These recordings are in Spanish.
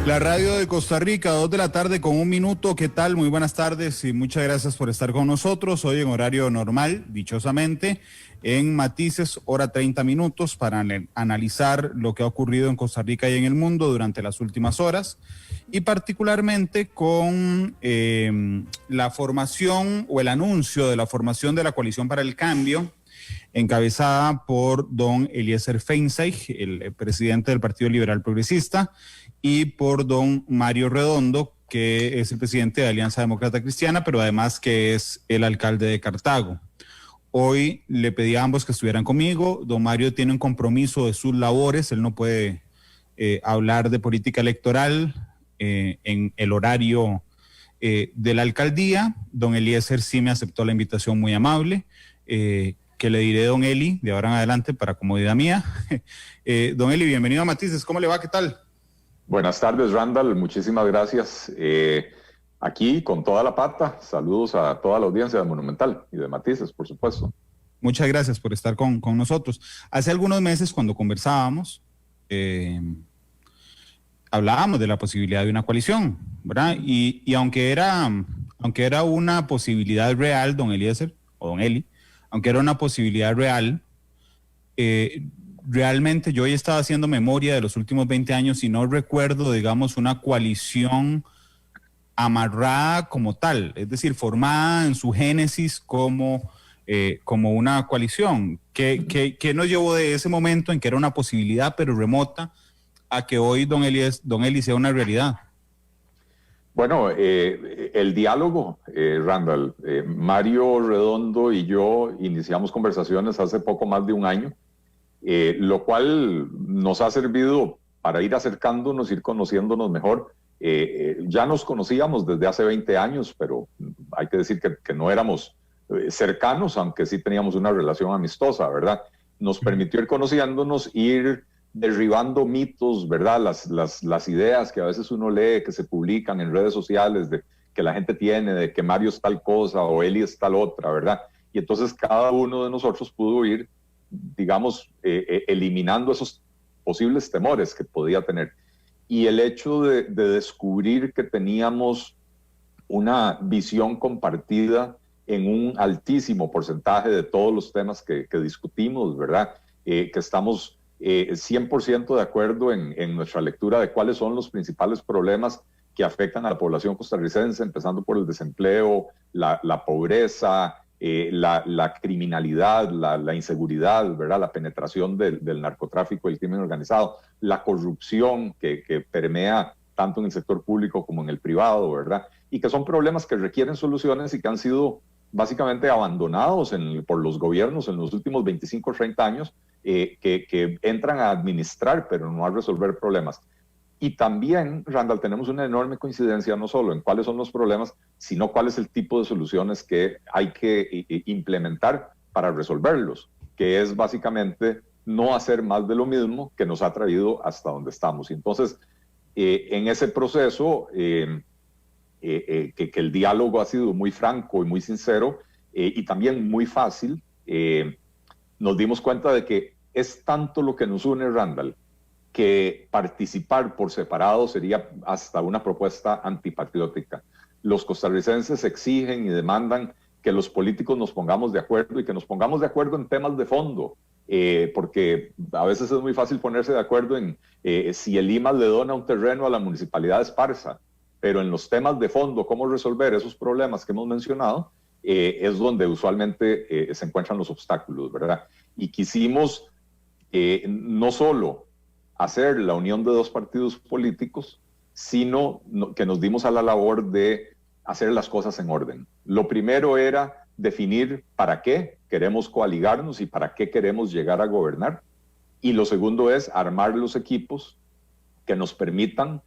La radio de Costa Rica, 2 de la tarde con 1 minuto. ¿Qué tal? Muy buenas tardes y muchas gracias por estar con nosotros. Hoy en horario normal, dichosamente, en Matices, hora 30 minutos, para analizar lo que ha ocurrido en Costa Rica y en el mundo durante las últimas horas, y particularmente con la formación o el anuncio de la formación de la Coalición para el Cambio, encabezada por don Eliezer Feinstein, el presidente del Partido Liberal Progresista, y por don Mario Redondo, que es el presidente de Alianza Demócrata Cristiana, pero además que es el alcalde de Cartago. Hoy le pedí a ambos que estuvieran conmigo. Don Mario tiene un compromiso de sus labores, él no puede hablar de política electoral en el horario de la alcaldía. Don Eliezer sí me aceptó la invitación muy amable, que le diré don Eli de ahora en adelante para comodidad mía. Don Eli, bienvenido a Matices, ¿cómo le va? ¿Qué tal? Buenas tardes, Randall, muchísimas gracias. Aquí con toda la pata, saludos a toda la audiencia de Monumental y de Matices, por supuesto. Muchas gracias por estar con nosotros. Hace algunos meses, cuando conversábamos, hablábamos de la posibilidad de una coalición, ¿verdad? Y aunque era una posibilidad real, don Eliezer, o don Eli, aunque era una posibilidad real, realmente yo hoy estaba haciendo memoria de los últimos 20 años y no recuerdo, digamos, una coalición amarrada como tal, es decir, formada en su génesis como una coalición. ¿Qué nos llevó de ese momento en que era una posibilidad pero remota a que hoy don Eli sea una realidad? Bueno, el diálogo, Randall, Mario Redondo y yo iniciamos conversaciones hace poco más de un año, lo cual nos ha servido para ir acercándonos, ir conociéndonos mejor. Ya nos conocíamos desde hace 20 años, pero hay que decir que no éramos cercanos, aunque sí teníamos una relación amistosa, ¿verdad? Nos permitió ir conociéndonos, ir derribando mitos, ¿verdad? Las ideas que a veces uno lee, que se publican en redes sociales, de que la gente tiene, de que Mario es tal cosa o Eli es tal otra, ¿verdad? Y entonces cada uno de nosotros pudo ir, digamos, eliminando esos posibles temores que podía tener. Y el hecho de descubrir que teníamos una visión compartida en un altísimo porcentaje de todos los temas que discutimos, ¿verdad? Que estamos 100% de acuerdo en nuestra lectura de cuáles son los principales problemas que afectan a la población costarricense, empezando por el desempleo, la pobreza, la criminalidad, la inseguridad, ¿verdad? La penetración del narcotráfico y el crimen organizado, la corrupción que permea tanto en el sector público como en el privado, ¿verdad? Y que son problemas que requieren soluciones y que han sido básicamente abandonados por los gobiernos en los últimos 25 o 30 años, que entran a administrar, pero no a resolver problemas. Y también, Randall, tenemos una enorme coincidencia no solo en cuáles son los problemas, sino cuál es el tipo de soluciones que hay que implementar para resolverlos, que es básicamente no hacer más de lo mismo que nos ha traído hasta donde estamos. Y entonces, en ese proceso, que el diálogo ha sido muy franco y muy sincero, y también muy fácil, nos dimos cuenta de que es tanto lo que nos une, Randall, que participar por separado sería hasta una propuesta antipatriótica. Los costarricenses exigen y demandan que los políticos nos pongamos de acuerdo y que nos pongamos de acuerdo en temas de fondo, porque a veces es muy fácil ponerse de acuerdo en si el IMAS le dona un terreno a la municipalidad de Esparza, pero en los temas de fondo, cómo resolver esos problemas que hemos mencionado, es donde usualmente se encuentran los obstáculos, ¿verdad? Y quisimos no solo hacer la unión de dos partidos políticos, sino que nos dimos a la labor de hacer las cosas en orden. Lo primero era definir para qué queremos coaligarnos y para qué queremos llegar a gobernar. Y lo segundo es armar los equipos que nos permitan,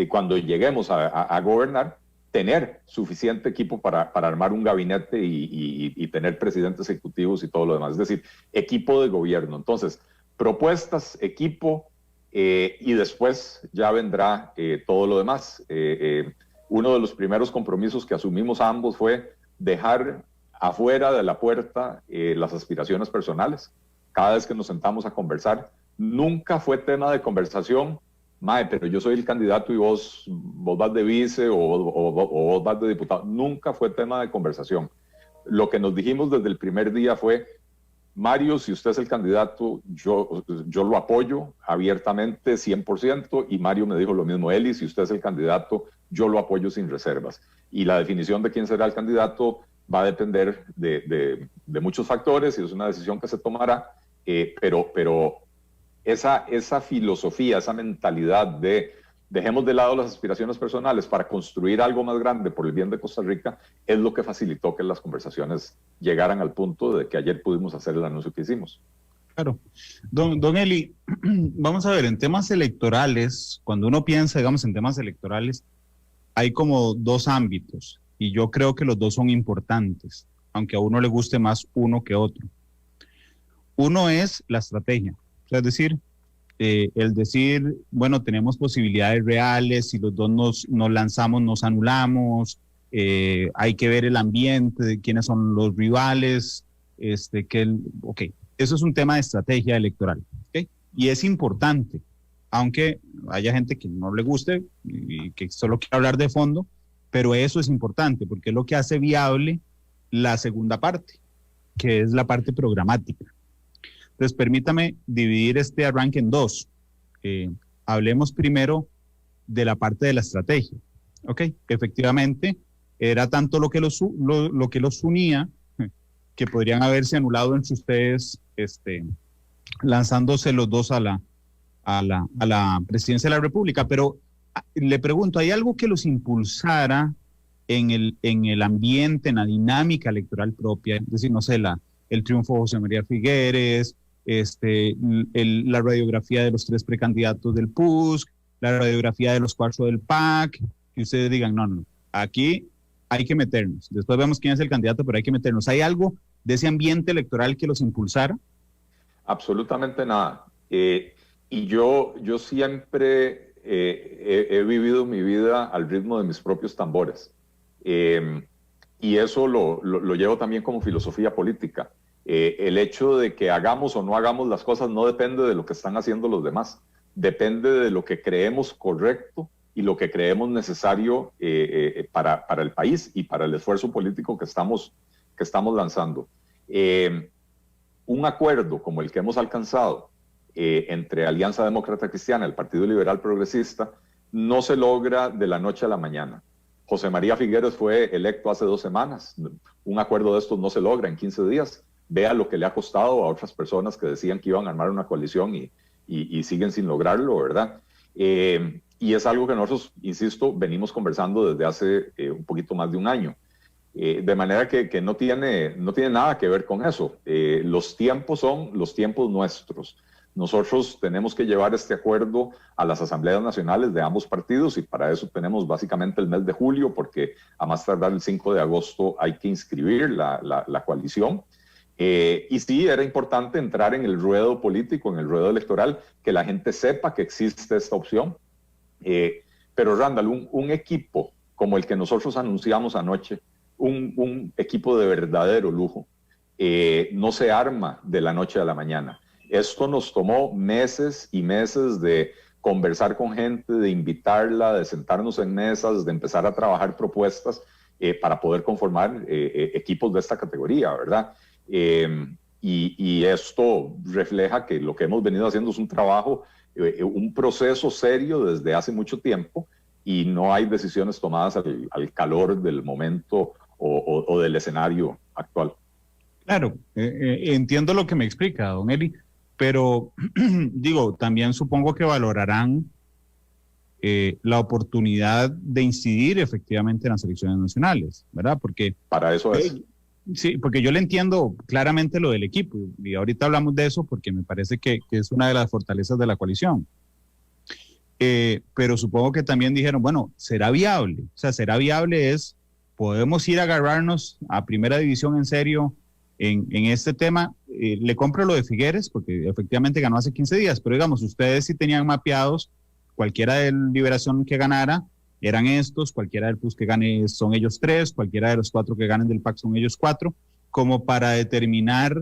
cuando lleguemos a gobernar, tener suficiente equipo para armar un gabinete y tener presidentes ejecutivos y todo lo demás. Es decir, equipo de gobierno. Entonces, propuestas, equipo, y después ya vendrá todo lo demás. Uno de los primeros compromisos que asumimos ambos fue dejar afuera de la puerta las aspiraciones personales. Cada vez que nos sentamos a conversar, nunca fue tema de conversación mae, pero yo soy el candidato y vos vas de vice o vos vas de diputado. Nunca fue tema de conversación. Lo que nos dijimos desde el primer día fue, Mario, si usted es el candidato, yo lo apoyo abiertamente 100%, y Mario me dijo lo mismo, Eli, si usted es el candidato, yo lo apoyo sin reservas. Y la definición de quién será el candidato va a depender de muchos factores y es una decisión que se tomará, pero esa filosofía, esa mentalidad de dejemos de lado las aspiraciones personales para construir algo más grande por el bien de Costa Rica, es lo que facilitó que las conversaciones llegaran al punto de que ayer pudimos hacer el anuncio que hicimos. Claro. Don Eli, vamos a ver, en temas electorales, cuando uno piensa, digamos, en temas electorales, hay como dos ámbitos, y yo creo que los dos son importantes, aunque a uno le guste más uno que otro. Uno es la estrategia, o sea, es decir, el decir, bueno, tenemos posibilidades reales, si los dos nos lanzamos, nos anulamos, hay que ver el ambiente, de quiénes son los rivales, ok, eso es un tema de estrategia electoral, ¿okay? Y es importante, aunque haya gente que no le guste y que solo quiera hablar de fondo, pero eso es importante porque es lo que hace viable la segunda parte, que es la parte programática. Entonces, permítame dividir este arranque en dos. Hablemos primero de la parte de la estrategia. ¿Ok? Efectivamente, era tanto lo que los unía que podrían haberse anulado entre ustedes, lanzándose los dos a la presidencia de la República. Pero le pregunto, ¿hay algo que los impulsara en el ambiente, en la dinámica electoral propia? Es decir, no sé, el triunfo de José María Figueres, la radiografía de los 3 precandidatos del PUSC, la radiografía de los 4 del PAC, que ustedes digan, no, aquí hay que meternos. Después vemos quién es el candidato, pero hay que meternos. ¿Hay algo de ese ambiente electoral que los impulsara? Absolutamente nada. Y yo siempre he vivido mi vida al ritmo de mis propios tambores. Y eso lo llevo también como filosofía política. El hecho de que hagamos o no hagamos las cosas no depende de lo que están haciendo los demás, depende de lo que creemos correcto y lo que creemos necesario para el país y para el esfuerzo político que estamos lanzando. Un acuerdo como el que hemos alcanzado entre Alianza Demócrata Cristiana y el Partido Liberal Progresista no se logra de la noche a la mañana. José María Figueres fue electo hace 2 semanas. Un acuerdo de estos no se logra en 15 días. Vea lo que le ha costado a otras personas que decían que iban a armar una coalición y siguen sin lograrlo, ¿verdad? Y es algo que nosotros, insisto, venimos conversando desde hace un poquito más de un año. De manera que no tiene nada que ver con eso. Los tiempos son los tiempos nuestros. Nosotros tenemos que llevar este acuerdo a las asambleas nacionales de ambos partidos y para eso tenemos básicamente el mes de julio, porque a más tardar el 5 de agosto hay que inscribir la coalición. Y sí, era importante entrar en el ruedo político, en el ruedo electoral, que la gente sepa que existe esta opción. Pero Randall, un equipo como el que nosotros anunciamos anoche, un equipo de verdadero lujo, no se arma de la noche a la mañana. Esto nos tomó meses y meses de conversar con gente, de invitarla, de sentarnos en mesas, de empezar a trabajar propuestas para poder conformar equipos de esta categoría, ¿verdad? Y esto refleja que lo que hemos venido haciendo es un trabajo, un proceso serio desde hace mucho tiempo y no hay decisiones tomadas al calor del momento o del escenario actual. Claro, entiendo lo que me explica, don Eli, pero digo, también supongo que valorarán la oportunidad de incidir efectivamente en las elecciones nacionales, ¿verdad? Porque para eso es. Sí, porque yo le entiendo claramente lo del equipo y ahorita hablamos de eso porque me parece que es una de las fortalezas de la coalición. Pero supongo que también dijeron, bueno, ¿será viable? O sea, ¿será viable podemos ir a agarrarnos a primera división en serio en este tema? Le compro lo de Figueres porque efectivamente ganó hace 15 días, pero digamos, ustedes sí tenían mapeados cualquiera de Liberación que ganara, eran estos, cualquiera del PUS que gane son ellos 3, cualquiera de los 4 que ganen del PAC son ellos 4, como para determinar,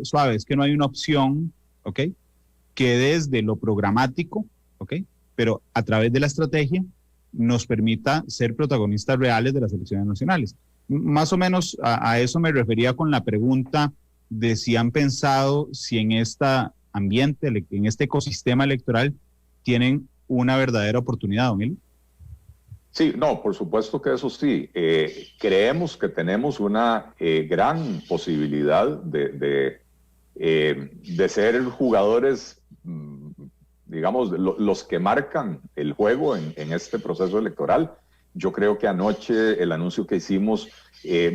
suave, es que no hay una opción, ¿ok? Que desde lo programático ¿ok? Pero a través de la estrategia nos permita ser protagonistas reales de las elecciones nacionales. Más o menos a eso me refería con la pregunta de si han pensado si en este ambiente, en este ecosistema electoral, tienen una verdadera oportunidad, don Eli. Sí, no, por supuesto que eso sí. Creemos que tenemos una gran posibilidad de ser jugadores, digamos, los que marcan el juego en este proceso electoral. Yo creo que anoche el anuncio que hicimos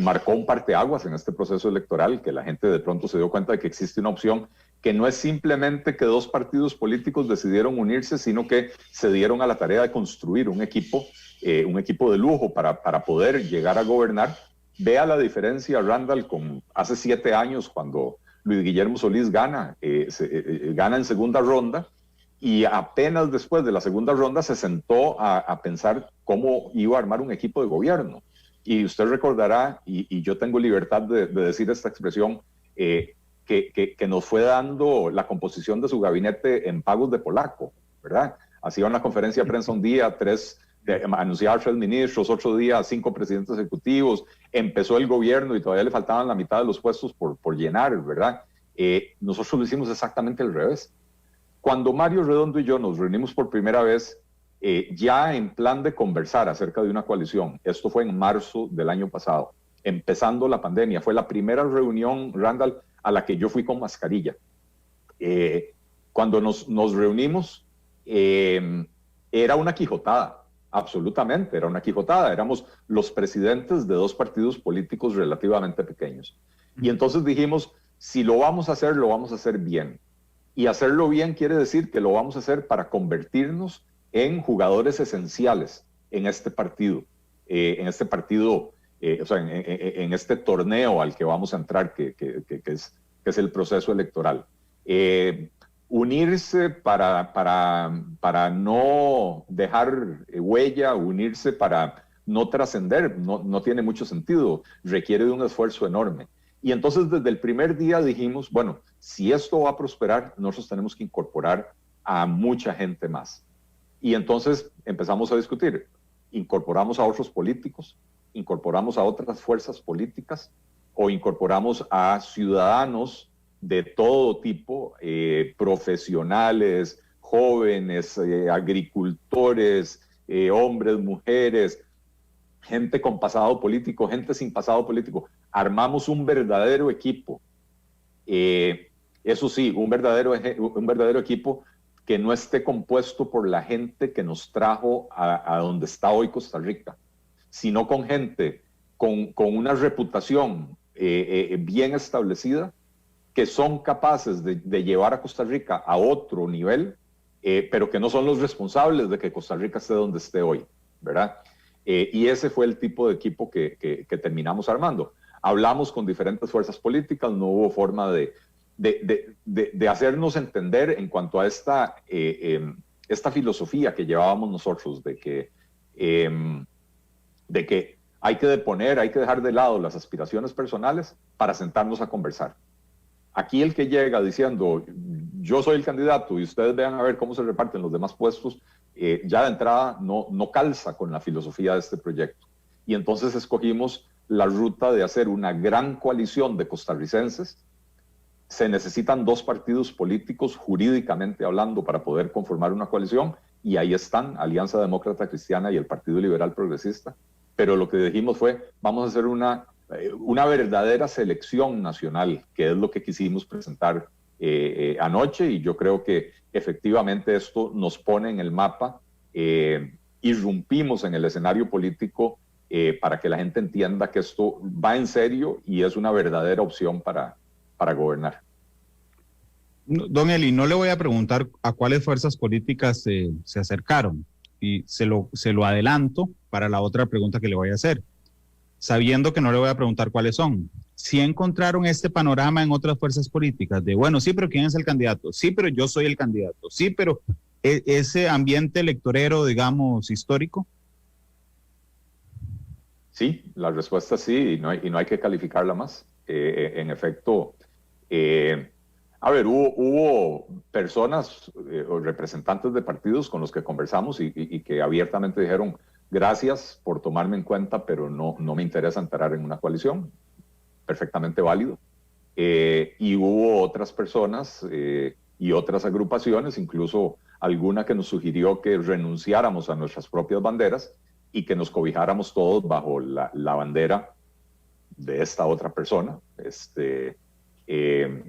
marcó un parteaguas en este proceso electoral, que la gente de pronto se dio cuenta de que existe una opción que no es simplemente que dos partidos políticos decidieron unirse, sino que se dieron a la tarea de construir un equipo de lujo para poder llegar a gobernar. Vea la diferencia, Randall, con hace 7 años cuando Luis Guillermo Solís gana en segunda ronda, y apenas después de la segunda ronda se sentó a pensar cómo iba a armar un equipo de gobierno. Y usted recordará, y yo tengo libertad de decir esta expresión, que nos fue dando la composición de su gabinete en pagos de polaco, ¿verdad? Hacía una conferencia de prensa un día, anunciaba 3 ministros, otro día 5 presidentes ejecutivos, empezó el gobierno y todavía le faltaban la mitad de los puestos por llenar, ¿verdad? Nosotros lo hicimos exactamente al revés. Cuando Mario Redondo y yo nos reunimos por primera vez, ya en plan de conversar acerca de una coalición, esto fue en marzo del año pasado, empezando la pandemia, fue la primera reunión, Randall, a la que yo fui con mascarilla. Cuando nos reunimos, era una quijotada, absolutamente, era una quijotada. Éramos los presidentes de 2 partidos políticos relativamente pequeños. Y entonces dijimos, si lo vamos a hacer bien. Y hacerlo bien quiere decir que lo vamos a hacer para convertirnos en jugadores esenciales en este partido, en este torneo al que vamos a entrar, que es el proceso electoral. Unirse para no dejar huella, unirse para no trascender, no tiene mucho sentido, requiere de un esfuerzo enorme. Y entonces desde el primer día dijimos, bueno, si esto va a prosperar, nosotros tenemos que incorporar a mucha gente más. Y entonces empezamos a discutir, incorporamos a otros políticos, incorporamos a otras fuerzas políticas o incorporamos a ciudadanos de todo tipo, profesionales, jóvenes, agricultores, hombres, mujeres, gente con pasado político, gente sin pasado político. Armamos un verdadero equipo. Eso sí, un verdadero equipo que no esté compuesto por la gente que nos trajo a donde está hoy Costa Rica, sino con gente con una reputación bien establecida, que son capaces de llevar a Costa Rica a otro nivel, pero que no son los responsables de que Costa Rica esté donde esté hoy, ¿verdad? Y ese fue el tipo de equipo que terminamos armando. Hablamos con diferentes fuerzas políticas, no hubo forma de hacernos entender en cuanto a esta filosofía que llevábamos nosotros, de que hay que dejar de lado las aspiraciones personales para sentarnos a conversar. Aquí el que llega diciendo, yo soy el candidato y ustedes vean a ver cómo se reparten los demás puestos, ya de entrada no calza con la filosofía de este proyecto. Y entonces escogimos la ruta de hacer una gran coalición de costarricenses. Se necesitan 2 partidos políticos jurídicamente hablando para poder conformar una coalición, y ahí están Alianza Demócrata Cristiana y el Partido Liberal Progresista. Pero lo que dijimos fue, vamos a hacer una verdadera selección nacional, que es lo que quisimos presentar anoche, y yo creo que efectivamente esto nos pone en el mapa, irrumpimos en el escenario político para que la gente entienda que esto va en serio y es una verdadera opción para gobernar. Don Eli, no le voy a preguntar a cuáles fuerzas políticas se acercaron, y se lo adelanto para la otra pregunta que le voy a hacer, sabiendo que no le voy a preguntar cuáles son. Si encontraron este panorama en otras fuerzas políticas, de bueno, sí, pero ¿quién es el candidato? Sí, pero yo soy el candidato. Sí, pero ese ambiente electorero, digamos, histórico. Sí, la respuesta es sí, y no hay que calificarla más. En efecto, A ver, hubo personas o representantes de partidos con los que conversamos y que abiertamente dijeron, gracias por tomarme en cuenta, pero no me interesa entrar en una coalición. Perfectamente válido. Y hubo otras personas y otras agrupaciones, incluso alguna que nos sugirió que renunciáramos a nuestras propias banderas y que nos cobijáramos todos bajo la bandera de esta otra persona,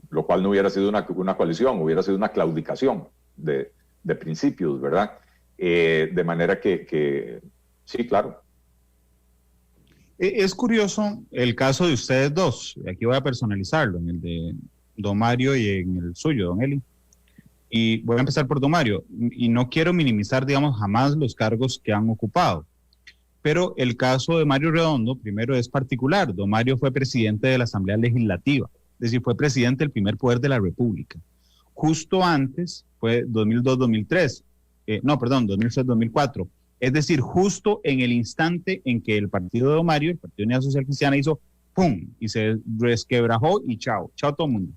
lo cual no hubiera sido una coalición, hubiera sido una claudicación de principios, ¿verdad? De manera que sí, claro. Es curioso el caso de ustedes dos, y aquí voy a personalizarlo, en el de don Mario y en el suyo, don Eli. Y voy a empezar por don Mario, y no quiero minimizar, digamos, jamás los cargos que han ocupado. Pero el caso de Mario Redondo, primero, es particular. Don Mario fue presidente de la Asamblea Legislativa, es decir, fue presidente del primer poder de la República. Justo antes fue 2002-2003, 2006-2004. Es decir, justo en el instante en que el partido de don Mario, el Partido de Unidad Social Cristiana, hizo ¡pum! Y se resquebrajó y chao todo el mundo.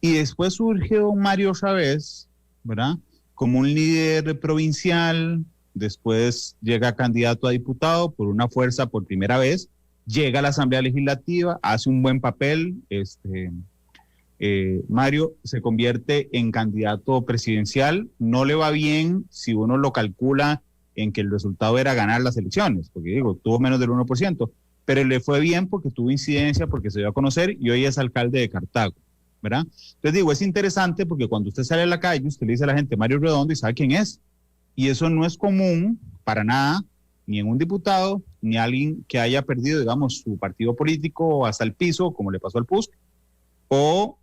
Y después surge don Mario otra vez, ¿verdad? Como un líder provincial. Después llega candidato a diputado por una fuerza por primera vez, llega a la Asamblea Legislativa, hace un buen papel, Mario se convierte en candidato presidencial, no le va bien si uno lo calcula en que el resultado era ganar las elecciones, porque digo, tuvo menos del 1%, pero le fue bien porque tuvo incidencia, porque se dio a conocer y hoy es alcalde de Cartago, ¿verdad? Entonces digo, es interesante porque cuando usted sale a la calle, usted le dice a la gente Mario Redondo y sabe quién es. Y eso no es común para nada, ni en un diputado, ni alguien que haya perdido, digamos, su partido político hasta el piso, como le pasó al PUSC, o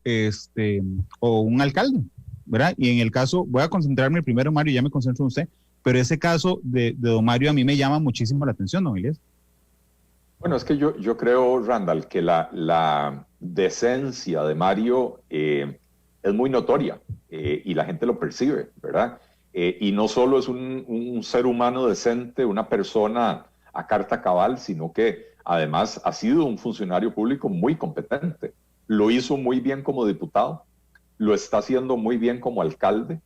un alcalde, ¿verdad? Y en el caso, voy a concentrarme primero, Mario, ya me concentro en usted, pero ese caso de don Mario a mí me llama muchísimo la atención, don Elías. Bueno, es que yo creo, Randall, que la decencia de Mario es muy notoria y la gente lo percibe, ¿verdad? Y no solo es un ser humano decente, una persona a carta cabal, sino que además ha sido un funcionario público muy competente. Lo hizo muy bien como diputado, lo está haciendo muy bien como alcalde,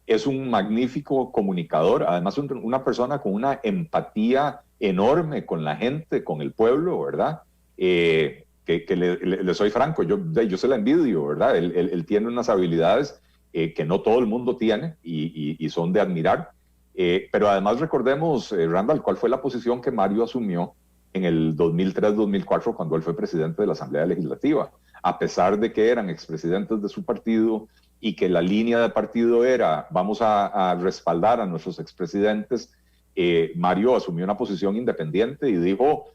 es un magnífico comunicador, además una persona con una empatía enorme con la gente, con el pueblo, ¿verdad? Que le soy franco, yo se la envidio, ¿verdad? Él tiene unas habilidades que no todo el mundo tiene y son de admirar. Pero además recordemos, Randall, cuál fue la posición que Mario asumió en el 2003-2004 cuando él fue presidente de la Asamblea Legislativa. A pesar de que eran expresidentes de su partido y que la línea de partido era vamos a respaldar a nuestros expresidentes, Mario asumió una posición independiente y dijo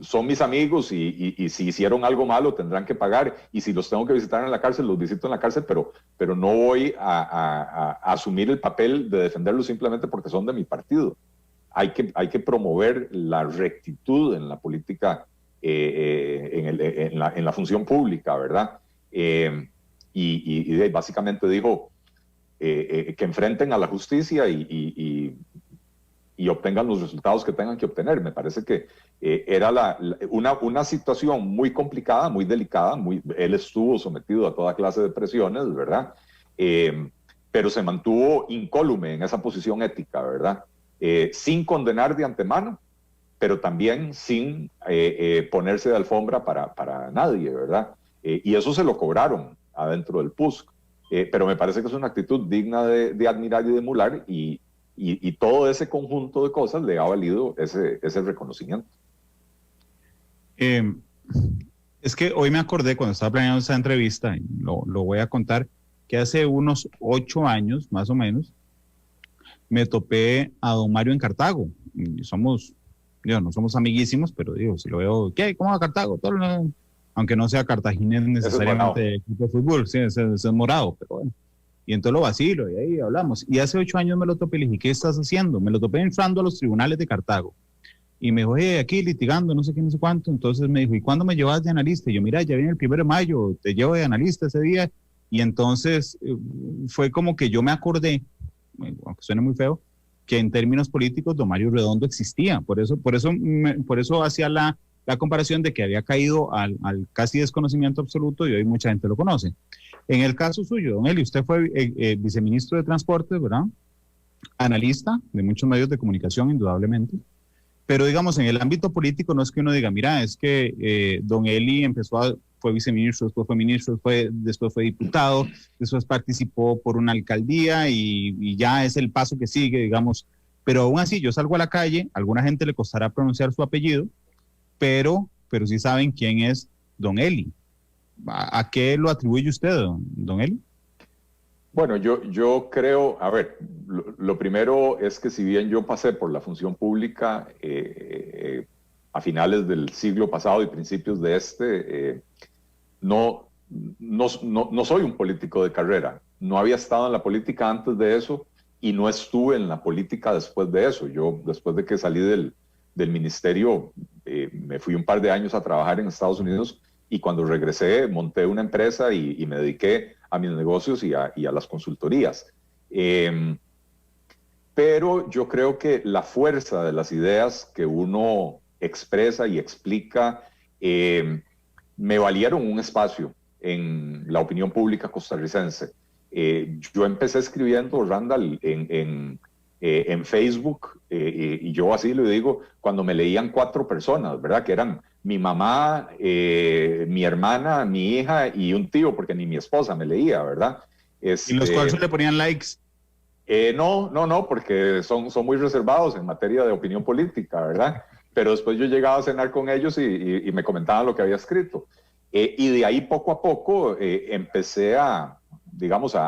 son mis amigos y si hicieron algo malo tendrán que pagar y si los tengo que visitar en la cárcel, los visito en la cárcel, pero no voy a asumir el papel de defenderlos simplemente porque son de mi partido. Hay que promover la rectitud en la política, en la función pública, ¿verdad? Y básicamente dijo que enfrenten a la justicia y obtengan los resultados que tengan que obtener. Me parece que era una situación muy complicada, muy delicada, él estuvo sometido a toda clase de presiones, ¿verdad? Pero se mantuvo incólume en esa posición ética, ¿verdad? Sin condenar de antemano, pero también sin ponerse de alfombra para nadie, ¿verdad? Y eso se lo cobraron adentro del PUSC. Pero me parece que es una actitud digna de admirar y de emular y todo ese conjunto de cosas le ha valido ese reconocimiento. Es que hoy me acordé cuando estaba planeando esa entrevista, y lo voy a contar, que hace unos 8 años, más o menos, me topé a don Mario en Cartago. Y no somos amiguísimos, pero digo, si lo veo, ¿qué? ¿Cómo va Cartago? Aunque no sea cartaginés necesariamente equipo de fútbol, sí, ese es morado, pero bueno. Y entonces lo vacilo y ahí hablamos. Y hace 8 años me lo topé y le dije, ¿qué estás haciendo? Me lo topé entrando a los tribunales de Cartago. Y me dijo, aquí litigando, no sé qué, no sé cuánto. Entonces me dijo, ¿y cuándo me llevas de analista? Y yo, mira, ya viene el 1 de mayo, te llevo de analista ese día. Y entonces fue como que yo me acordé, aunque suene muy feo, que en términos políticos don Mario Redondo existía. Por eso hacía la la comparación de que había caído al casi desconocimiento absoluto y hoy mucha gente lo conoce. En el caso suyo, don Eli, usted fue viceministro de Transportes, ¿verdad? Analista de muchos medios de comunicación, indudablemente. Pero digamos, en el ámbito político no es que uno diga, mira, es que don Eli fue viceministro, después fue ministro, después fue diputado, después participó por una alcaldía y ya es el paso que sigue, digamos. Pero aún así, yo salgo a la calle, a alguna gente le costará pronunciar su apellido, pero sí saben quién es don Eli. ¿A qué lo atribuye usted, don Eli? Bueno, yo creo, a ver, lo primero es que si bien yo pasé por la función pública a finales del siglo pasado y principios de no soy un político de carrera. No había estado en la política antes de eso y no estuve en la política después de eso. Yo, después de que salí del ministerio, me fui un par de años a trabajar en Estados Unidos y cuando regresé monté una empresa y me dediqué a mis negocios y a las consultorías. Pero yo creo que la fuerza de las ideas que uno expresa y explica me valieron un espacio en la opinión pública costarricense. Yo empecé escribiendo, Randall, en Facebook, y yo así lo digo, cuando me leían 4 personas, ¿verdad? Que eran mi mamá, mi hermana, mi hija y un tío, porque ni mi esposa me leía, ¿verdad? ¿Y los cuales le ponían likes? No, porque son muy reservados en materia de opinión política, ¿verdad? Pero después yo llegaba a cenar con ellos y me comentaban lo que había escrito. Y de ahí poco a poco empecé a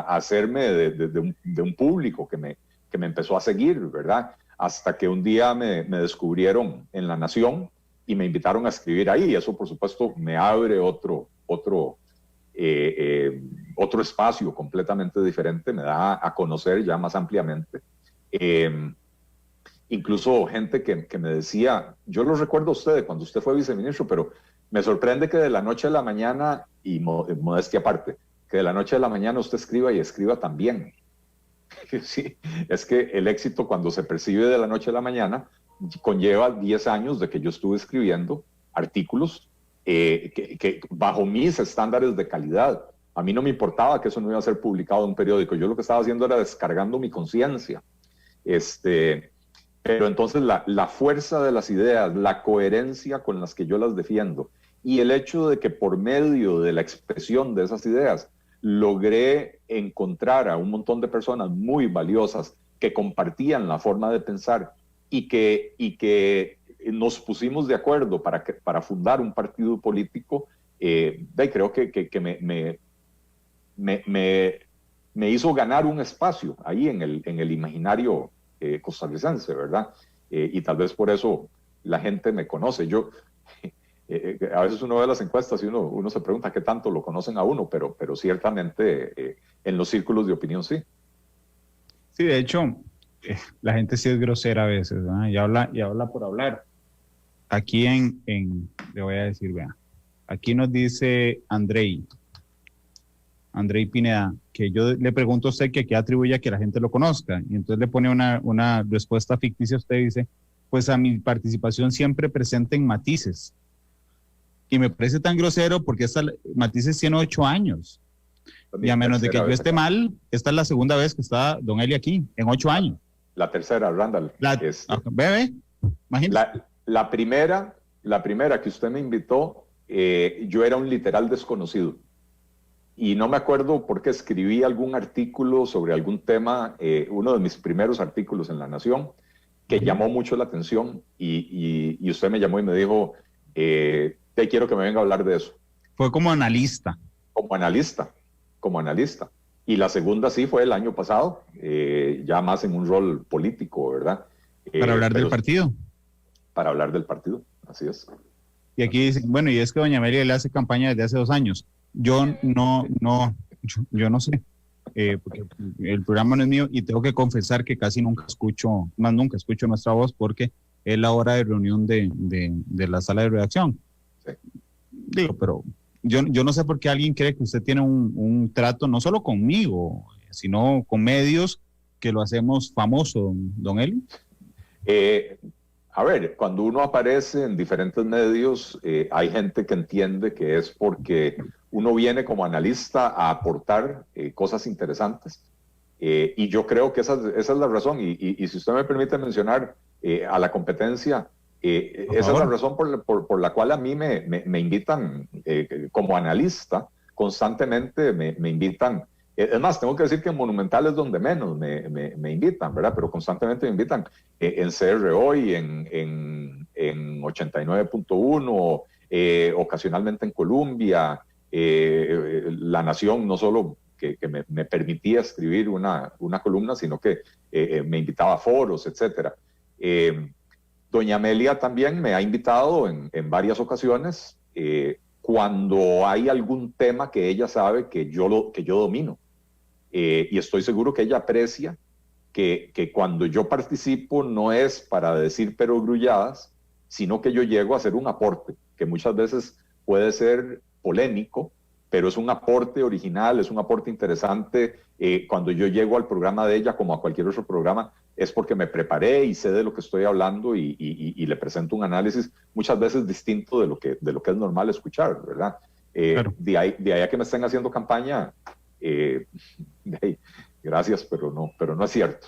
hacerme de un público que me empezó a seguir, ¿verdad? Hasta que un día me descubrieron en La Nación y me invitaron a escribir ahí. Y eso, por supuesto, me abre otro espacio completamente diferente, me da a conocer ya más ampliamente. Incluso gente que me decía, yo lo recuerdo a usted cuando usted fue viceministro, pero me sorprende que de la noche a la mañana, y modestia aparte, que de la noche a la mañana usted escriba y escriba también. Sí, es que el éxito cuando se percibe de la noche a la mañana conlleva 10 años de que yo estuve escribiendo artículos que bajo mis estándares de calidad. A mí no me importaba que eso no iba a ser publicado en un periódico. Yo lo que estaba haciendo era descargando mi conciencia. Pero entonces la fuerza de las ideas, la coherencia con las que yo las defiendo y el hecho de que por medio de la expresión de esas ideas logré encontrar a un montón de personas muy valiosas que compartían la forma de pensar y que nos pusimos de acuerdo para fundar un partido político, creo que me hizo ganar un espacio ahí en el imaginario costarricense, ¿verdad? Y tal vez por eso la gente me conoce. Yo, a veces uno ve las encuestas y uno se pregunta qué tanto lo conocen a uno, pero ciertamente en los círculos de opinión sí. Sí, de hecho, la gente sí es grosera a veces, ¿verdad? Y habla por hablar. Aquí le voy a decir, vea, aquí nos dice Andrei Pineda, que yo le pregunto a usted que qué atribuye a que la gente lo conozca, y entonces le pone una respuesta ficticia. Usted dice, pues a mi participación siempre presente en Matices. Y me parece tan grosero porque Matices tiene 8 años. Y a menos de que yo esté mal, esta es la segunda vez que está don Eli aquí, en 8 años. La tercera, Randall. Bebe, imagínate. La primera que usted me invitó, yo era un literal desconocido. Y no me acuerdo por qué escribí algún artículo sobre algún tema, uno de mis primeros artículos en La Nación, que llamó mucho la atención y usted me llamó y me dijo, te quiero que me venga a hablar de eso. Fue como analista. Como analista. Y la segunda sí fue el año pasado, ya más en un rol político, ¿verdad? Para hablar del partido. Para hablar del partido, así es. Y aquí dicen, bueno, y es que doña Amelia le hace campaña desde hace 2 años. Yo no sé, porque el programa no es mío y tengo que confesar que casi nunca escucho nuestra voz porque es la hora de reunión de la sala de redacción. Sí. Digo, pero yo no sé por qué alguien cree que usted tiene un trato no solo conmigo, sino con medios que lo hacemos famoso, don Eli. A ver, cuando uno aparece en diferentes medios, hay gente que entiende que es porque uno viene como analista a aportar cosas interesantes. Y yo creo que esa es la razón. Y si usted me permite mencionar a la competencia, esa es la razón por la cual a mí me invitan como analista, constantemente me invitan. Es más, tengo que decir que en Monumental es donde menos me invitan, ¿verdad? Pero constantemente me invitan en CR Hoy, en 89.1, ocasionalmente en Colombia, La Nación, no solo que me permitía escribir una columna, sino que me invitaba a foros, etcétera. Doña Amelia también me ha invitado en varias ocasiones cuando hay algún tema que ella sabe que yo domino. Y estoy seguro que ella aprecia que cuando yo participo no es para decir perogrulladas, sino que yo llego a hacer un aporte, que muchas veces puede ser polémico, pero es un aporte original, es un aporte interesante. Cuando yo llego al programa de ella, como a cualquier otro programa, es porque me preparé y sé de lo que estoy hablando y le presento un análisis muchas veces distinto de lo que es normal escuchar, ¿verdad? Claro. De ahí a que me estén haciendo campaña, gracias, pero no es cierto.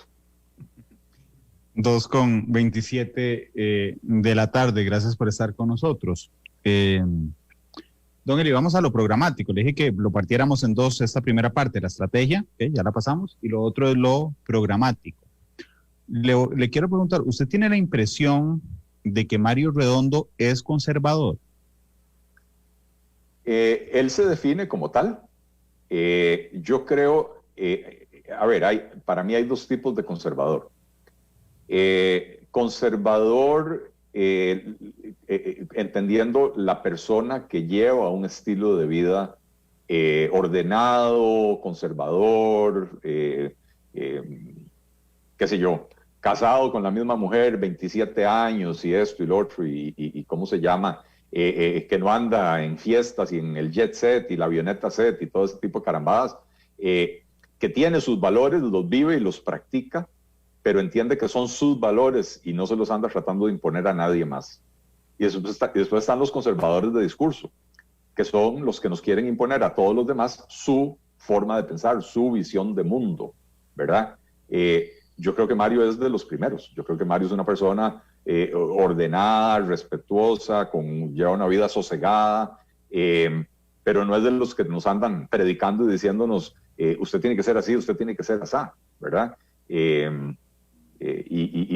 2:27 de la tarde, gracias por estar con nosotros. Don Eli, vamos a lo programático. Le dije que lo partiéramos en dos, esta primera parte, la estrategia, ya la pasamos, y lo otro es lo programático. Le quiero preguntar, ¿usted tiene la impresión de que Mario Redondo es conservador? Él se define como tal. Yo creo, para mí hay dos tipos de conservador. Conservador, entendiendo la persona que lleva un estilo de vida ordenado, conservador, qué sé yo, casado con la misma mujer, 27 años y esto y lo otro, y ¿cómo se llama? Que no anda en fiestas y en el jet set y la avioneta set y todo ese tipo de carambadas, que tiene sus valores, los vive y los practica, pero entiende que son sus valores y no se los anda tratando de imponer a nadie más. Y después están los conservadores de discurso, que son los que nos quieren imponer a todos los demás su forma de pensar, su visión de mundo, ¿verdad? Yo creo que Mario es de los primeros. Yo creo que Mario es una persona ordenada, respetuosa, lleva una vida sosegada, pero no es de los que nos andan predicando y diciéndonos, usted tiene que ser así, usted tiene que ser así, ¿verdad? Y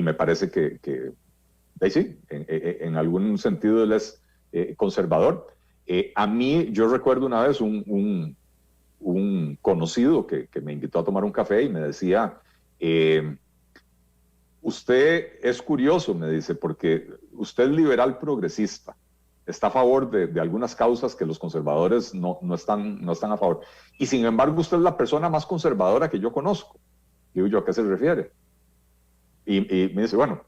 me parece que sí, en algún sentido él es conservador. A mí, yo recuerdo una vez un conocido que me invitó a tomar un café y me decía, usted es curioso, me dice, porque usted es liberal progresista, está a favor de algunas causas que los conservadores no están a favor. Y sin embargo, usted es la persona más conservadora que yo conozco. Digo yo, ¿a qué se refiere? Y me dice, bueno,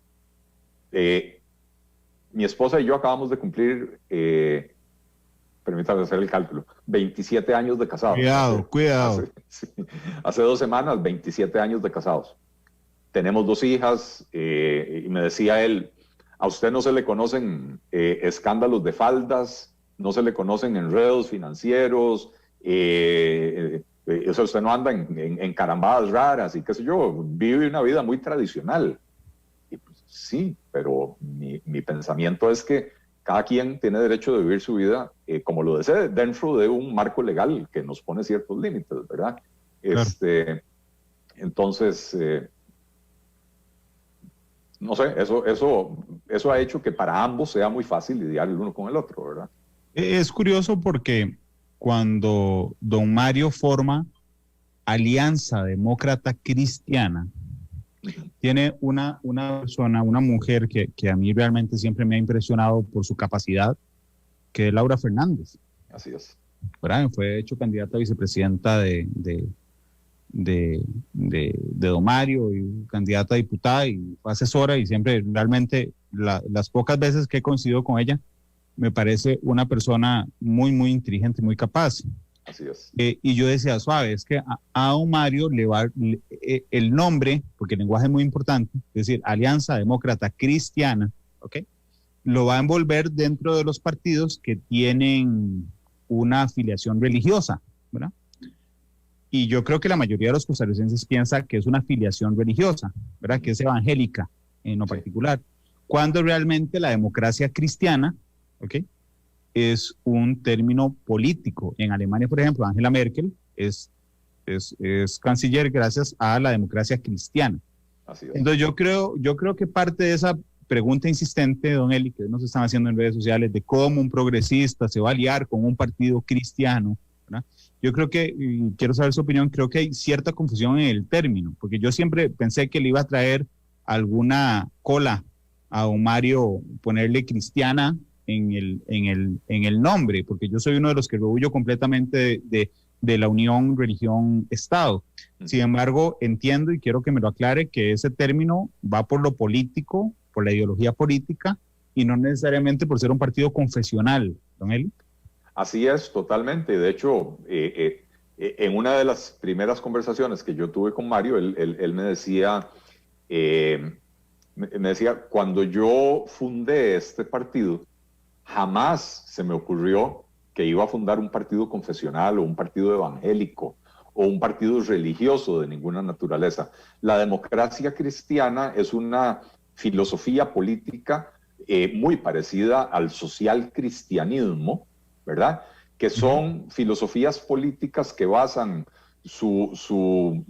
mi esposa y yo acabamos de cumplir, permítame hacer el cálculo, 27 años de casados. Cuidado. Hace 2 semanas, 27 años de casados. Tenemos 2 hijas, y me decía él, a usted no se le conocen escándalos de faldas, no se le conocen enredos financieros, o sea, usted no anda en carambadas raras y qué sé yo, vive una vida muy tradicional. Y pues, sí, pero mi pensamiento es que cada quien tiene derecho de vivir su vida como lo desee, dentro de un marco legal que nos pone ciertos límites, ¿verdad? Claro. Entonces, no sé, eso ha hecho que para ambos sea muy fácil lidiar el uno con el otro, ¿verdad? Es curioso porque cuando don Mario forma Alianza Demócrata Cristiana, tiene una persona, una mujer que a mí realmente siempre me ha impresionado por su capacidad, que es Laura Fernández. Así es. ¿Verdad? Fue hecho candidata a vicepresidenta de don Mario y candidata a diputada y fue asesora y siempre realmente las pocas veces que he coincidido con ella me parece una persona muy, muy inteligente, muy capaz. Así es. Y yo decía, suave, es que a don Mario le va el nombre, porque el lenguaje es muy importante, es decir, Alianza Demócrata Cristiana, ¿ok? Lo va a envolver dentro de los partidos que tienen una afiliación religiosa, ¿verdad? Y yo creo que la mayoría de los costarricenses piensa que es una afiliación religiosa, ¿verdad? Que es evangélica en lo particular, cuando realmente la democracia cristiana, ¿ok?, es un término político. En Alemania, por ejemplo, Angela Merkel es canciller gracias a la democracia cristiana. Así es. Entonces yo creo que parte de esa pregunta insistente, don Eli, que nos están haciendo en redes sociales, de cómo un progresista se va a aliar con un partido cristiano, ¿verdad? Yo creo que, y quiero saber su opinión, creo que hay cierta confusión en el término, porque yo siempre pensé que le iba a traer alguna cola a don Mario ponerle cristiana en el nombre, porque yo soy uno de los que rehuyo completamente de la unión religión-Estado. Sin embargo, entiendo y quiero que me lo aclare que ese término va por lo político, por la ideología política y no necesariamente por ser un partido confesional, don Eli. Así es, totalmente. De hecho, en una de las primeras conversaciones que yo tuve con Mario, él me decía, cuando yo fundé este partido, jamás se me ocurrió que iba a fundar un partido confesional o un partido evangélico o un partido religioso de ninguna naturaleza. La democracia cristiana es una filosofía política muy parecida al social cristianismo, ¿verdad? Que son filosofías políticas que basan su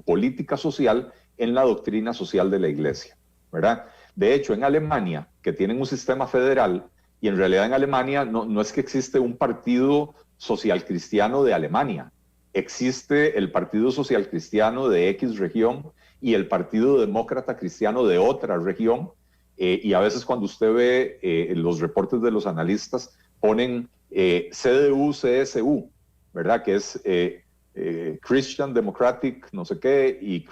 política social en la doctrina social de la Iglesia, ¿verdad? De hecho, en Alemania, que tienen un sistema federal, y en realidad en Alemania no es que existe un partido social cristiano de Alemania, existe el Partido Social Cristiano de X región y el Partido Demócrata Cristiano de otra región, y a veces cuando usted ve los reportes de los analistas, ponen CDU-CSU, ¿verdad? Que es Christian Democratic no sé qué y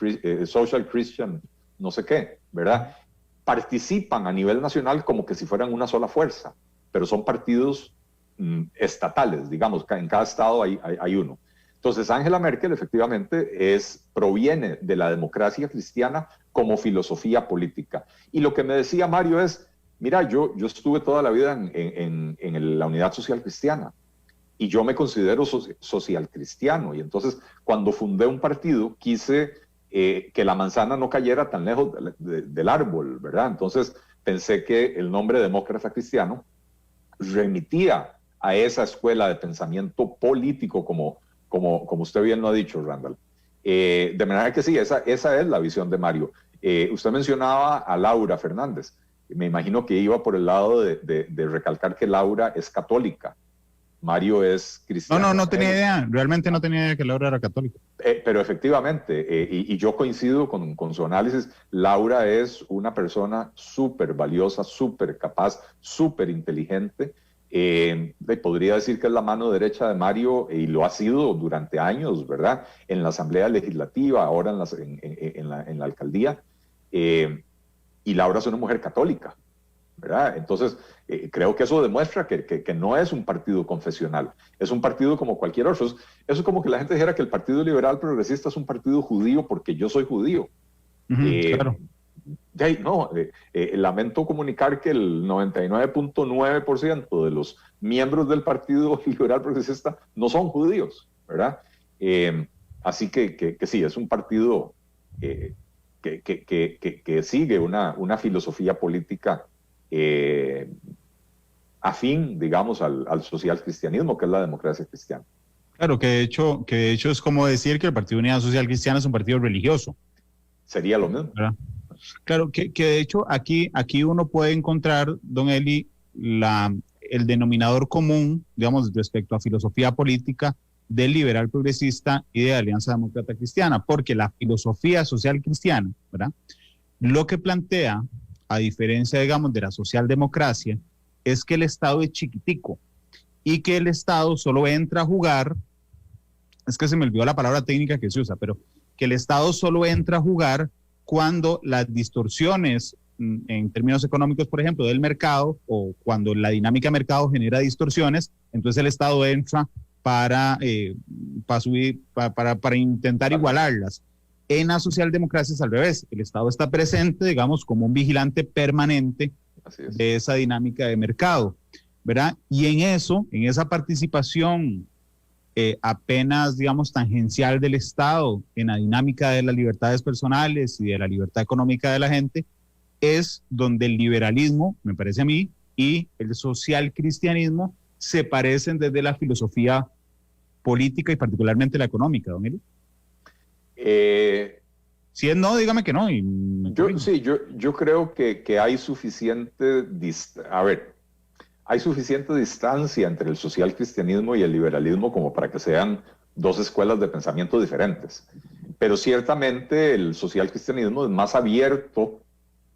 Social Christian no sé qué, ¿verdad? Participan a nivel nacional como que si fueran una sola fuerza, pero son partidos estatales, digamos, en cada estado hay uno. Entonces, Angela Merkel efectivamente proviene de la democracia cristiana como filosofía política. Y lo que me decía Mario es, mira, yo estuve toda la vida en la Unidad Social Cristiana y yo me considero social cristiano. Y entonces, cuando fundé un partido, quise que la manzana no cayera tan lejos del árbol, ¿verdad? Entonces, pensé que el nombre demócrata cristiano remitía a esa escuela de pensamiento político, como usted bien lo ha dicho, Randall. De manera que sí, esa es la visión de Mario. Usted mencionaba a Laura Fernández. Me imagino que iba por el lado de recalcar que Laura es católica. Mario es cristiano. No tenía idea. Realmente no tenía idea que Laura era católica. Pero efectivamente, y yo coincido con su análisis, Laura es una persona súper valiosa, súper capaz, súper inteligente. Podría decir que es la mano derecha de Mario y lo ha sido durante años, ¿verdad? En la Asamblea Legislativa, ahora en la alcaldía. Y Laura es una mujer católica, ¿verdad? Entonces, creo que eso demuestra que no es un partido confesional, es un partido como cualquier otro. Eso es como que la gente dijera que el Partido Liberal Progresista es un partido judío porque yo soy judío. Claro. Lamento comunicar que el 99.9% de los miembros del Partido Liberal Progresista no son judíos, ¿verdad? Así que sí, es un partido que sigue una filosofía política afín, digamos, al social cristianismo, que es la democracia cristiana. Claro, que de hecho es como decir que el Partido Unidad Social Cristiana es un partido religioso. Sería lo mismo. ¿Verdad? Claro, que de hecho aquí uno puede encontrar, don Eli, el denominador común, digamos, respecto a filosofía política del liberal progresista y de Alianza Demócrata Cristiana, porque la filosofía social cristiana, ¿verdad?, lo que plantea, a diferencia, digamos, de la socialdemocracia, es que el Estado es chiquitico y que el Estado solo entra a jugar, es que se me olvidó la palabra técnica que se usa, pero que el Estado solo entra a jugar cuando las distorsiones en términos económicos, por ejemplo, del mercado, o cuando la dinámica de mercado genera distorsiones, entonces el Estado entra para intentar igualarlas. En la socialdemocracia es al revés, el Estado está presente, digamos, como un vigilante permanente de esa dinámica de mercado, ¿verdad? Y en esa participación apenas, digamos, tangencial del Estado en la dinámica de las libertades personales y de la libertad económica de la gente, es donde el liberalismo, me parece a mí, y el social cristianismo se parecen desde la filosofía política y particularmente la económica, don Eli. Si es no, dígame que no. Yo creo que hay suficiente distancia entre el social cristianismo y el liberalismo como para que sean dos escuelas de pensamiento diferentes. Pero ciertamente el social cristianismo es más abierto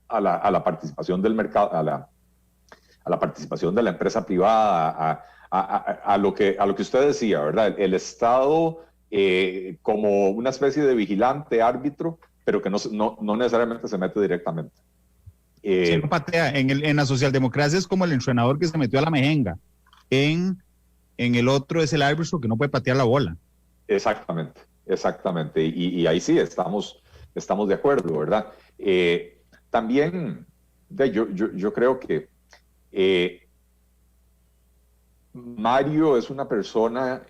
a la participación del mercado, a la participación de la empresa privada, a lo que usted decía, ¿verdad? El Estado como una especie de vigilante, árbitro, pero que no necesariamente se mete directamente. Sí, patea. En la socialdemocracia es como el entrenador que se metió a la mejenga. En el otro es el árbitro que no puede patear la bola. Exactamente. Y ahí sí estamos de acuerdo, ¿verdad? También yo creo que Mario es una persona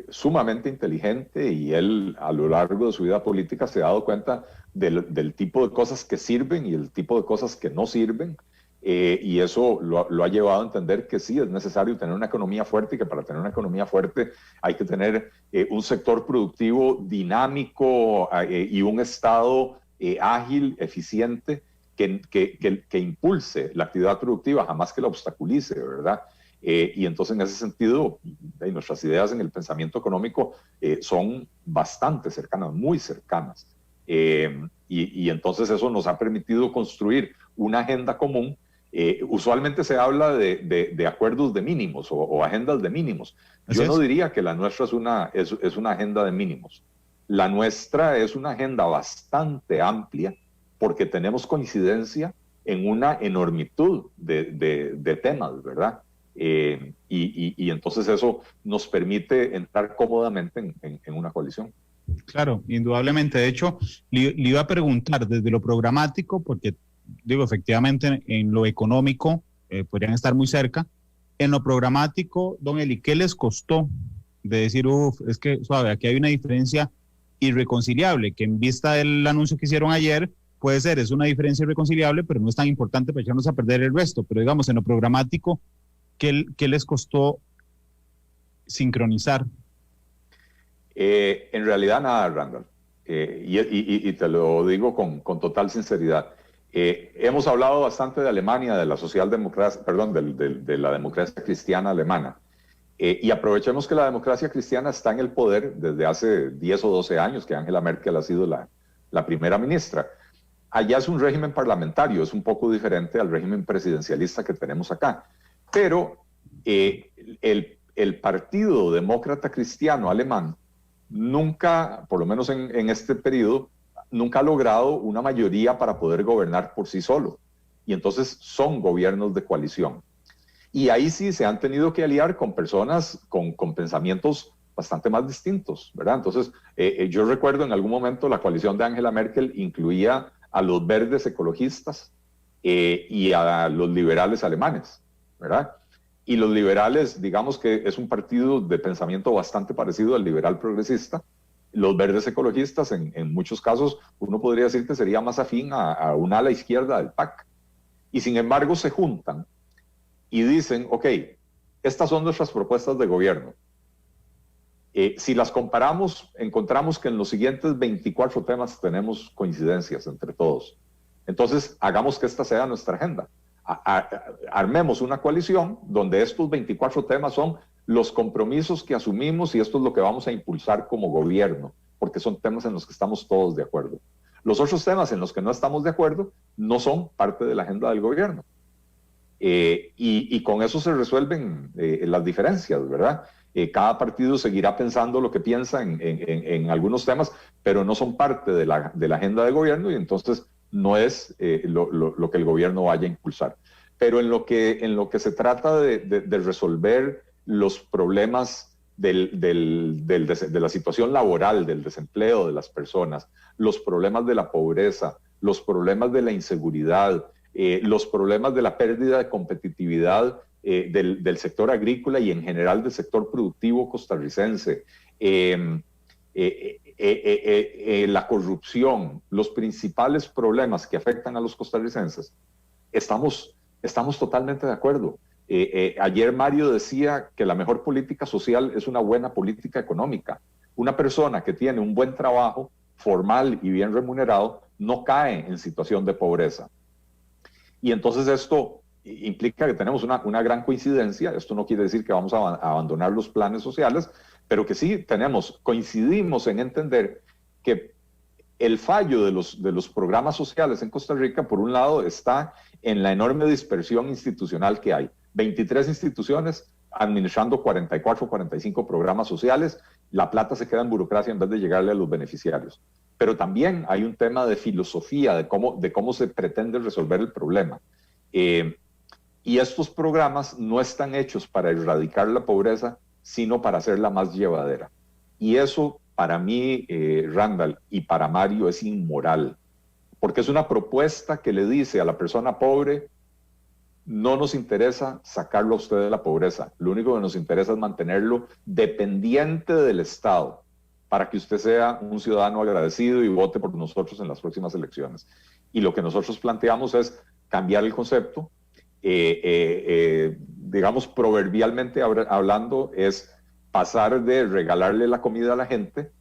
sumamente inteligente y él a lo largo de su vida política se ha dado cuenta del tipo de cosas que sirven y el tipo de cosas que no sirven, y eso lo ha llevado a entender que sí es necesario tener una economía fuerte y que para tener una economía fuerte hay que tener un sector productivo dinámico y un Estado ágil, eficiente, que impulse la actividad productiva, jamás que la obstaculice, ¿verdad? Y entonces en ese sentido nuestras ideas en el pensamiento económico son bastante cercanas, muy cercanas, y entonces eso nos ha permitido construir una agenda común. Usualmente se habla de acuerdos de mínimos o agendas de mínimos. Yo no diría que la nuestra es una agenda de mínimos. La nuestra es una agenda bastante amplia porque tenemos coincidencia en una enormitud de temas, ¿verdad? Y entonces eso nos permite entrar cómodamente en una coalición. Claro, indudablemente. De hecho, le iba a preguntar desde lo programático, porque digo, efectivamente, en lo económico podrían estar muy cerca. En lo programático, don Eli, ¿qué les costó de decir, es que, suave, aquí hay una diferencia irreconciliable, que en vista del anuncio que hicieron ayer, puede ser, es una diferencia irreconciliable, pero no es tan importante para echarnos a perder el resto? Pero digamos, en lo programático, ¿qué les costó sincronizar? En realidad nada, Randall. Y te lo digo con total sinceridad. Hemos hablado bastante de Alemania, de la socialdemocracia, perdón, de la democracia cristiana alemana. Y aprovechemos que la democracia cristiana está en el poder desde hace 10 o 12 años, que Angela Merkel ha sido la primera ministra. Allá es un régimen parlamentario, es un poco diferente al régimen presidencialista que tenemos acá. Pero el Partido Demócrata Cristiano Alemán nunca, por lo menos en este periodo, nunca ha logrado una mayoría para poder gobernar por sí solo. Y entonces son gobiernos de coalición. Y ahí sí se han tenido que aliar con personas con pensamientos bastante más distintos, ¿verdad? Entonces, yo recuerdo en algún momento la coalición de Angela Merkel incluía a los verdes ecologistas y a los liberales alemanes, ¿verdad? Y los liberales, digamos que es un partido de pensamiento bastante parecido al liberal progresista. Los verdes ecologistas, en muchos casos, uno podría decir que sería más afín a una ala izquierda del PAC. Y sin embargo se juntan y dicen, ok, estas son nuestras propuestas de gobierno. Si las comparamos, encontramos que en los siguientes 24 temas tenemos coincidencias entre todos. Entonces, hagamos que esta sea nuestra agenda. Armemos una coalición donde estos 24 temas son los compromisos que asumimos y esto es lo que vamos a impulsar como gobierno, porque son temas en los que estamos todos de acuerdo. Los otros temas en los que no estamos de acuerdo no son parte de la agenda del gobierno. Y con eso se resuelven las diferencias, ¿verdad? Cada partido seguirá pensando lo que piensa en algunos temas, pero no son parte de la agenda del gobierno y entonces no es lo que el gobierno vaya a impulsar. Pero en lo que se trata de resolver los problemas de la situación laboral, del desempleo de las personas, los problemas de la pobreza, los problemas de la inseguridad, los problemas de la pérdida de competitividad del sector agrícola y en general del sector productivo costarricense, la corrupción, los principales problemas que afectan a los costarricenses, estamos totalmente de acuerdo. Ayer Mario decía que la mejor política social es una buena política económica. Una persona que tiene un buen trabajo formal y bien remunerado no cae en situación de pobreza. Y entonces esto implica que tenemos una gran coincidencia. Esto no quiere decir que vamos a abandonar los planes sociales, pero que sí coincidimos en entender que el fallo de los programas sociales en Costa Rica, por un lado, está en la enorme dispersión institucional que hay. 23 instituciones administrando 44 o 45 programas sociales. La plata se queda en burocracia en vez de llegarle a los beneficiarios. Pero también hay un tema de filosofía, de cómo se pretende resolver el problema. Y estos programas no están hechos para erradicar la pobreza, sino para hacerla más llevadera. Y eso, para mí, Randall, y para Mario, es inmoral, porque es una propuesta que le dice a la persona pobre: no nos interesa sacarlo a usted de la pobreza, lo único que nos interesa es mantenerlo dependiente del Estado, para que usted sea un ciudadano agradecido y vote por nosotros en las próximas elecciones. Y lo que nosotros planteamos es cambiar el concepto, digamos, proverbialmente hablando, es pasar de regalarle la comida a la gente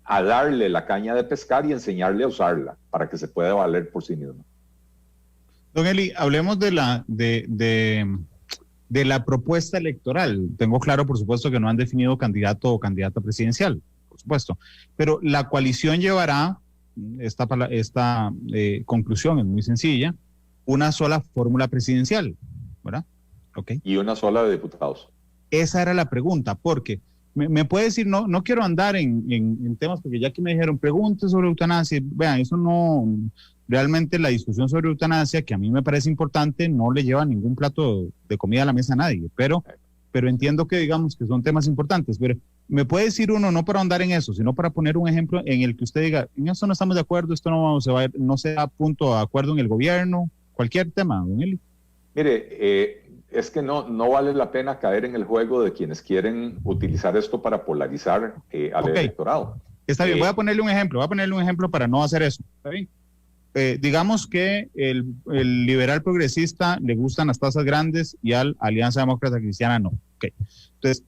a darle la caña de pescar y enseñarle a usarla para que se pueda valer por sí mismo. Don Eli, hablemos de la propuesta electoral. Tengo claro, por supuesto, que no han definido candidato o candidata presidencial, por supuesto, pero la coalición llevará, esta conclusión es muy sencilla, una sola fórmula presidencial, ¿verdad? Okay. Y una sola de diputados. Esa era la pregunta, porque me puede decir, no quiero andar en temas, porque ya que me dijeron, pregunte sobre eutanasia, vean, eso no, realmente la discusión sobre eutanasia, que a mí me parece importante, no le lleva ningún plato de comida a la mesa a nadie, pero entiendo que digamos que son temas importantes, pero me puede decir uno, no para andar en eso, sino para poner un ejemplo en el que usted diga, en esto no estamos de acuerdo, esto no se da punto de acuerdo en el gobierno, cualquier tema, don Eli. Mire, es que no vale la pena caer en el juego de quienes quieren utilizar esto para polarizar al electorado. Está bien, voy a ponerle un ejemplo para no hacer eso. ¿Está bien? Digamos que el liberal progresista le gustan las tasas grandes y al Alianza Demócrata Cristiana no. Okay. Entonces,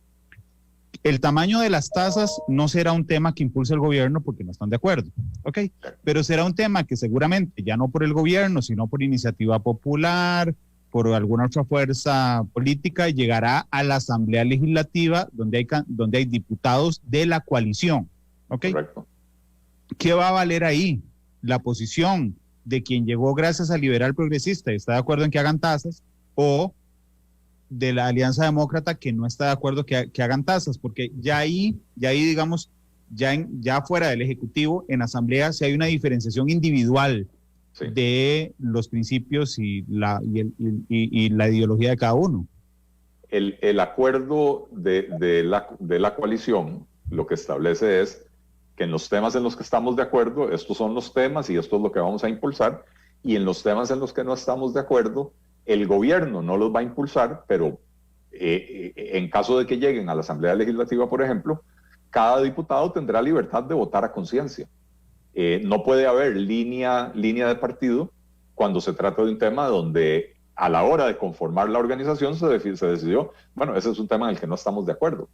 el tamaño de las tasas no será un tema que impulse el gobierno porque no están de acuerdo. Okay. Pero será un tema que seguramente, ya no por el gobierno, sino por iniciativa popular, por alguna otra fuerza política, llegará a la Asamblea Legislativa donde hay diputados de la coalición. ¿Okay? Correcto. ¿Qué va a valer ahí? La posición de quien llegó gracias al liberal progresista y está de acuerdo en que hagan tasas, o de la Alianza Demócrata que no está de acuerdo que hagan tasas, porque ya ahí digamos, ya fuera del Ejecutivo, en Asamblea, si hay una diferenciación individual de los principios y la ideología de cada uno. El acuerdo de la coalición lo que establece es que en los temas en los que estamos de acuerdo, estos son los temas y esto es lo que vamos a impulsar, y en los temas en los que no estamos de acuerdo, el gobierno no los va a impulsar, pero en caso de que lleguen a la Asamblea Legislativa, por ejemplo, cada diputado tendrá libertad de votar a conciencia. No puede haber línea de partido cuando se trata de un tema donde a la hora de conformar la organización se decidió, bueno, ese es un tema en el que no estamos de acuerdo.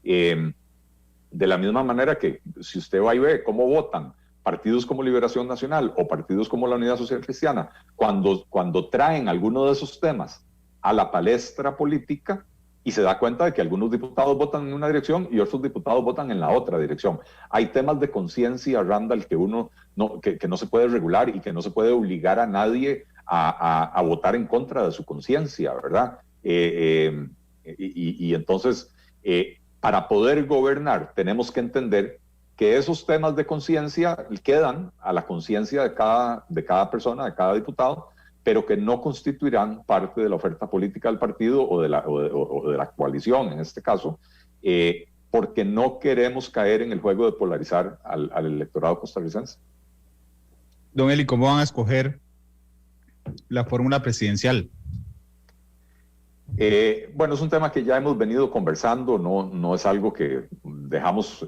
De la misma manera que si usted va y ve cómo votan partidos como Liberación Nacional o partidos como la Unidad Social Cristiana, cuando traen alguno de esos temas a la palestra política, y se da cuenta de que algunos diputados votan en una dirección y otros diputados votan en la otra dirección. Hay temas de conciencia, Randall, que no se puede regular y que no se puede obligar a nadie a votar en contra de su conciencia, ¿verdad? Y entonces, para poder gobernar, tenemos que entender que esos temas de conciencia quedan a la conciencia de cada persona, de cada diputado, pero que no constituirán parte de la oferta política del partido o de la coalición, en este caso, porque no queremos caer en el juego de polarizar al electorado costarricense. Don Eli, ¿cómo van a escoger la fórmula presidencial? Bueno, es un tema que ya hemos venido conversando, no es algo que dejamos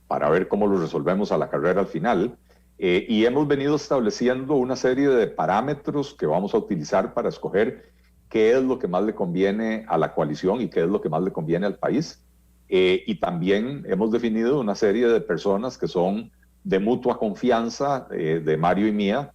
para ver cómo lo resolvemos a la carrera al final, y hemos venido estableciendo una serie de parámetros que vamos a utilizar para escoger qué es lo que más le conviene a la coalición y qué es lo que más le conviene al país. Y también hemos definido una serie de personas que son de mutua confianza de Mario y mía,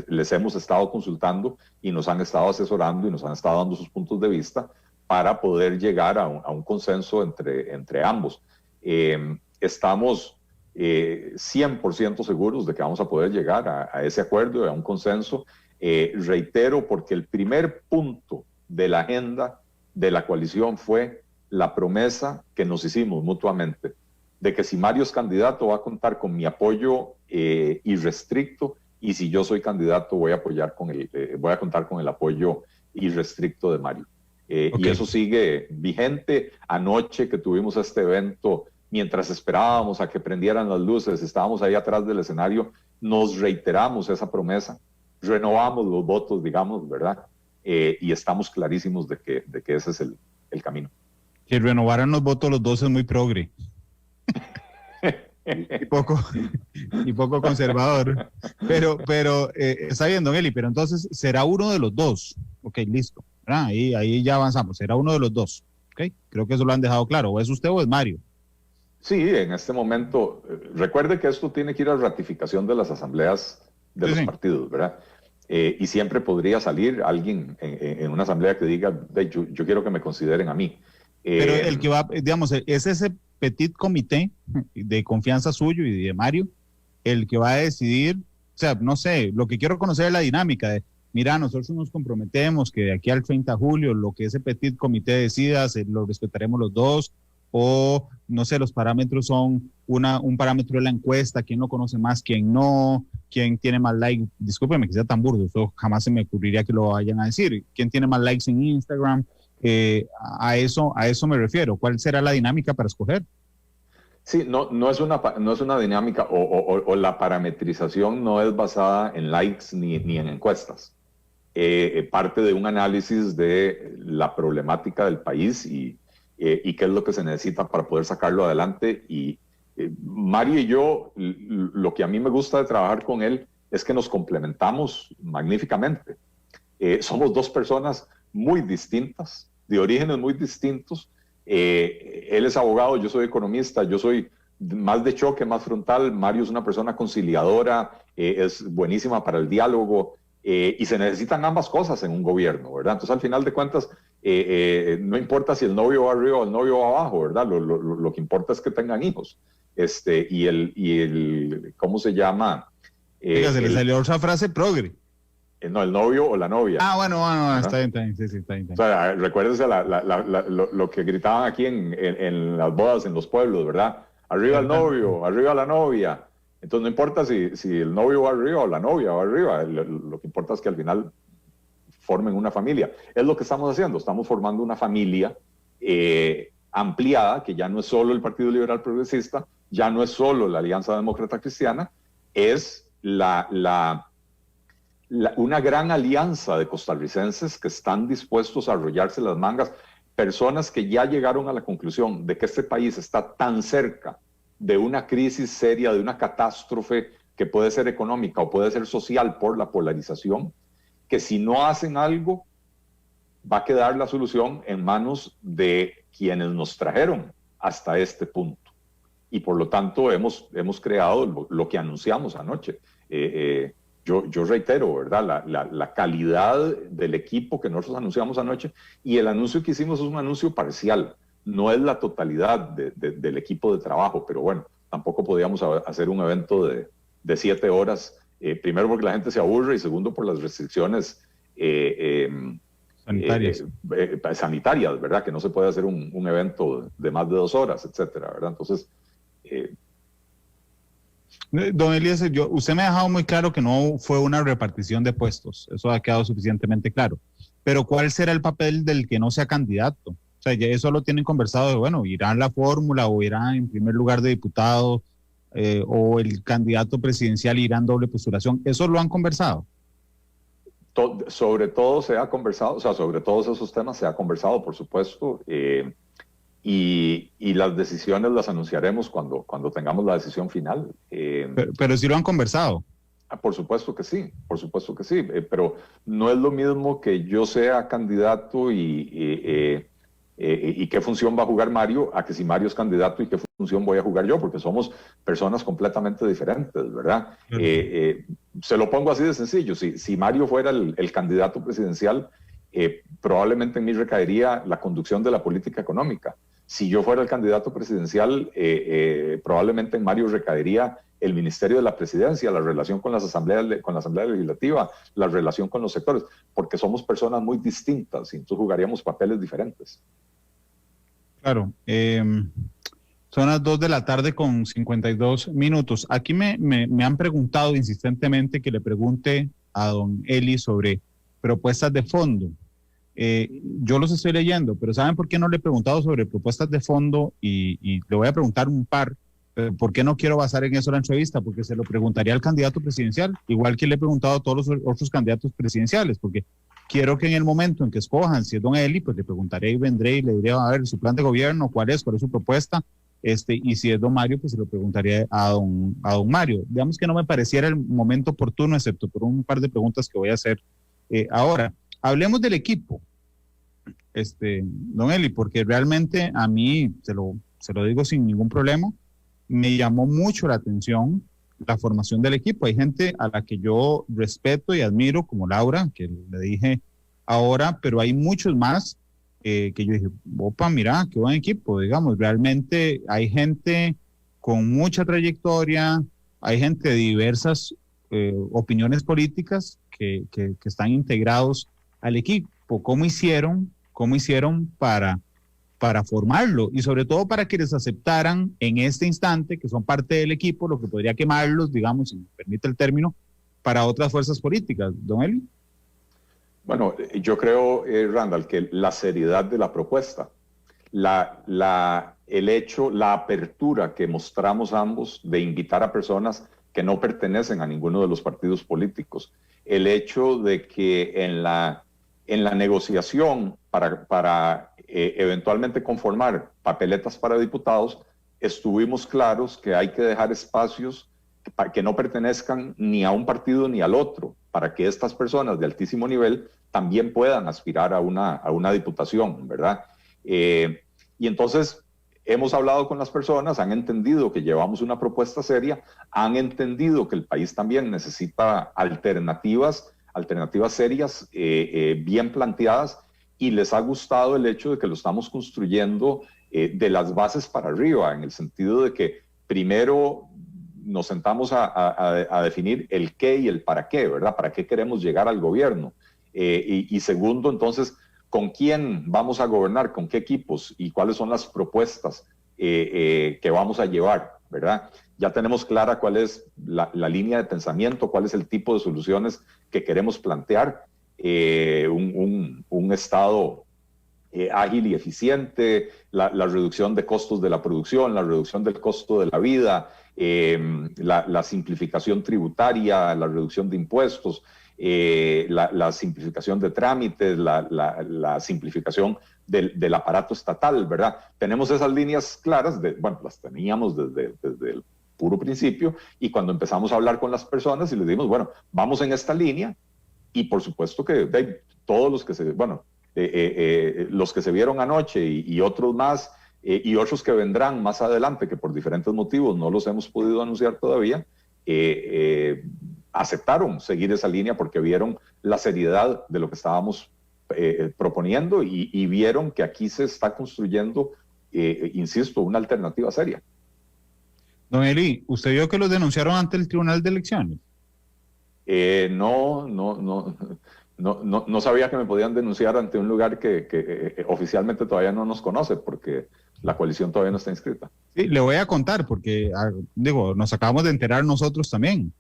les hemos estado consultando y nos han estado asesorando y nos han estado dando sus puntos de vista para poder llegar a un consenso entre ambos. Estamos 100% seguros de que vamos a poder llegar a ese acuerdo, a un consenso. Reitero, porque el primer punto de la agenda de la coalición fue la promesa que nos hicimos mutuamente de que si Mario es candidato va a contar con mi apoyo irrestricto, y si yo soy candidato voy a contar con el apoyo irrestricto de Mario. Okay. Y eso sigue vigente. Anoche que tuvimos este evento, mientras esperábamos a que prendieran las luces, estábamos ahí atrás del escenario, nos reiteramos esa promesa, renovamos los votos, digamos, ¿verdad? Y estamos clarísimos de que ese es el camino. Que renovaran los votos los dos es muy progre. y poco conservador, pero está bien, don Eli, pero entonces será uno de los dos. Ok, listo, ahí ya avanzamos, será uno de los dos. Okay, creo que eso lo han dejado claro. ¿O es usted o es Mario? Sí, en este momento, recuerde que esto tiene que ir a ratificación de las asambleas de los partidos, ¿verdad? Y siempre podría salir alguien en una asamblea que diga, yo quiero que me consideren a mí. Pero el que va, digamos, es ese petit comité de confianza suyo y de Mario el que va a decidir. O sea, no sé, lo que quiero conocer es la dinámica de, mira, nosotros nos comprometemos que de aquí al 30 de julio lo que ese petit comité decida, lo respetaremos los dos, o no sé, los parámetros son un parámetro de la encuesta, quién lo conoce más, quién no, quién tiene más likes. Discúlpeme que sea tan burdo, eso jamás se me ocurriría que lo vayan a decir. ¿Quién tiene más likes en Instagram? A eso me refiero. ¿Cuál será la dinámica para escoger? Sí, no es una dinámica, o la parametrización no es basada en likes ni en encuestas. Parte de un análisis de la problemática del país y qué es lo que se necesita para poder sacarlo adelante. Y Mario y yo, lo que a mí me gusta de trabajar con él es que nos complementamos magníficamente. Somos dos personas muy distintas, de orígenes muy distintos. Él es abogado, yo soy economista, yo soy más de choque, más frontal. Mario es una persona conciliadora, es buenísima para el diálogo, y se necesitan ambas cosas en un gobierno, ¿verdad? Entonces, al final de cuentas, no importa si el novio va arriba o el novio va abajo, ¿verdad? Lo que importa es que tengan hijos. Y el ¿cómo se llama? Se le salió otra frase progre. No, el novio o la novia. Bueno, está bien, sí, está bien. O sea, recuérdense lo que gritaban aquí en las bodas en los pueblos, ¿verdad? Arriba el novio, arriba la novia. Entonces no importa si el novio va arriba o la novia va arriba, lo que importa es que al final formen una familia. Es lo que estamos haciendo, estamos formando una familia ampliada, que ya no es solo el Partido Liberal Progresista, ya no es solo la Alianza Demócrata Cristiana, es una gran alianza de costarricenses que están dispuestos a arrollarse las mangas, personas que ya llegaron a la conclusión de que este país está tan cerca de una crisis seria, de una catástrofe que puede ser económica o puede ser social por la polarización, que si no hacen algo, va a quedar la solución en manos de quienes nos trajeron hasta este punto. Y por lo tanto hemos creado lo que anunciamos anoche. Yo reitero, ¿verdad? La calidad del equipo que nosotros anunciamos anoche, y el anuncio que hicimos es un anuncio parcial, no es la totalidad del equipo de trabajo, pero bueno, tampoco podíamos hacer un evento de 7 horas, primero porque la gente se aburre y segundo por las restricciones sanitarias, ¿verdad? Que no se puede hacer un evento de más de 2 horas, etcétera, ¿verdad? Entonces... Don Eliezer, usted me ha dejado muy claro que no fue una repartición de puestos, eso ha quedado suficientemente claro, pero ¿cuál será el papel del que no sea candidato? O sea, ya eso lo tienen conversado de, bueno, irá en la fórmula o irá en primer lugar de diputado. o el candidato presidencial irá en doble postulación. ¿Eso lo han conversado? Sobre todo se ha conversado, o sea, sobre todos esos temas se ha conversado, por supuesto, y las decisiones las anunciaremos cuando tengamos la decisión final. Pero sí lo han conversado. Por supuesto que sí, pero no es lo mismo que yo sea candidato y qué función va a jugar Mario, a que si Mario es candidato y qué función voy a jugar yo, porque somos personas completamente diferentes, ¿verdad? Se lo pongo así de sencillo, si Mario fuera el candidato presidencial, probablemente en mí recaería la conducción de la política económica. Si yo fuera el candidato presidencial, probablemente en Mario recaería el Ministerio de la Presidencia, la relación con la Asamblea Legislativa, la relación con los sectores, porque somos personas muy distintas y entonces jugaríamos papeles diferentes. Claro. Son las 2:52 p.m. Aquí me han preguntado insistentemente que le pregunte a don Eli sobre propuestas de fondo. Yo los estoy leyendo, pero ¿saben por qué no le he preguntado sobre propuestas de fondo? Y le voy a preguntar un par. ¿Por qué no quiero basar en eso la entrevista? Porque se lo preguntaría al candidato presidencial, igual que le he preguntado a todos los otros candidatos presidenciales, porque quiero que en el momento en que escojan, si es don Eli, pues le preguntaré y vendré y le diré, a ver, su plan de gobierno, cuál es su propuesta, y si es don Mario, pues se lo preguntaría a don Mario. Digamos que no me pareciera el momento oportuno, excepto por un par de preguntas que voy a hacer ahora. Hablemos del equipo, don Eli, porque realmente a mí, se lo digo sin ningún problema, me llamó mucho la atención la formación del equipo. Hay gente a la que yo respeto y admiro, como Laura, que le dije ahora, pero hay muchos más que yo dije, opa, mira, qué buen equipo, digamos. Realmente hay gente con mucha trayectoria, hay gente de diversas opiniones políticas que están integrados al equipo. ¿Cómo hicieron para formarlo y sobre todo para que les aceptaran en este instante que son parte del equipo, lo que podría quemarlos, digamos, si me permite el término, para otras fuerzas políticas? Don Eli. Bueno, yo creo, Randall, que la seriedad de la propuesta, el hecho, la apertura que mostramos ambos de invitar a personas que no pertenecen a ninguno de los partidos políticos, el hecho de que en la negociación para eventualmente conformar papeletas para diputados, estuvimos claros que hay que dejar espacios que no pertenezcan ni a un partido ni al otro, para que estas personas de altísimo nivel también puedan aspirar a una diputación, ¿verdad? Y entonces hemos hablado con las personas, han entendido que llevamos una propuesta seria, han entendido que el país también necesita alternativas serias, bien planteadas, y les ha gustado el hecho de que lo estamos construyendo de las bases para arriba, en el sentido de que primero nos sentamos a definir el qué y el para qué, ¿verdad? ¿Para qué queremos llegar al gobierno? Y segundo, entonces, ¿con quién vamos a gobernar? ¿Con qué equipos? ¿Y cuáles son las propuestas que vamos a llevar, ¿verdad? Ya tenemos clara cuál es la línea de pensamiento, cuál es el tipo de soluciones que queremos plantear. Un Estado ágil y eficiente, la reducción de costos de la producción, la reducción del costo de la vida, la simplificación tributaria, la reducción de impuestos, la simplificación de trámites, la simplificación del aparato estatal, ¿verdad? Tenemos esas líneas claras, las teníamos desde el puro principio, y cuando empezamos a hablar con las personas y les dijimos, bueno, vamos en esta línea, y por supuesto que todos los que los que se vieron anoche y otros más, y otros que vendrán más adelante, que por diferentes motivos no los hemos podido anunciar todavía, aceptaron seguir esa línea porque vieron la seriedad de lo que estábamos proponiendo y vieron que aquí se está construyendo, insisto, una alternativa seria. Don Eli, ¿usted vio que los denunciaron ante el Tribunal de Elecciones? No sabía que me podían denunciar ante un lugar que oficialmente todavía no nos conoce, porque la coalición todavía no está inscrita. Sí, le voy a contar, porque nos acabamos de enterar nosotros también.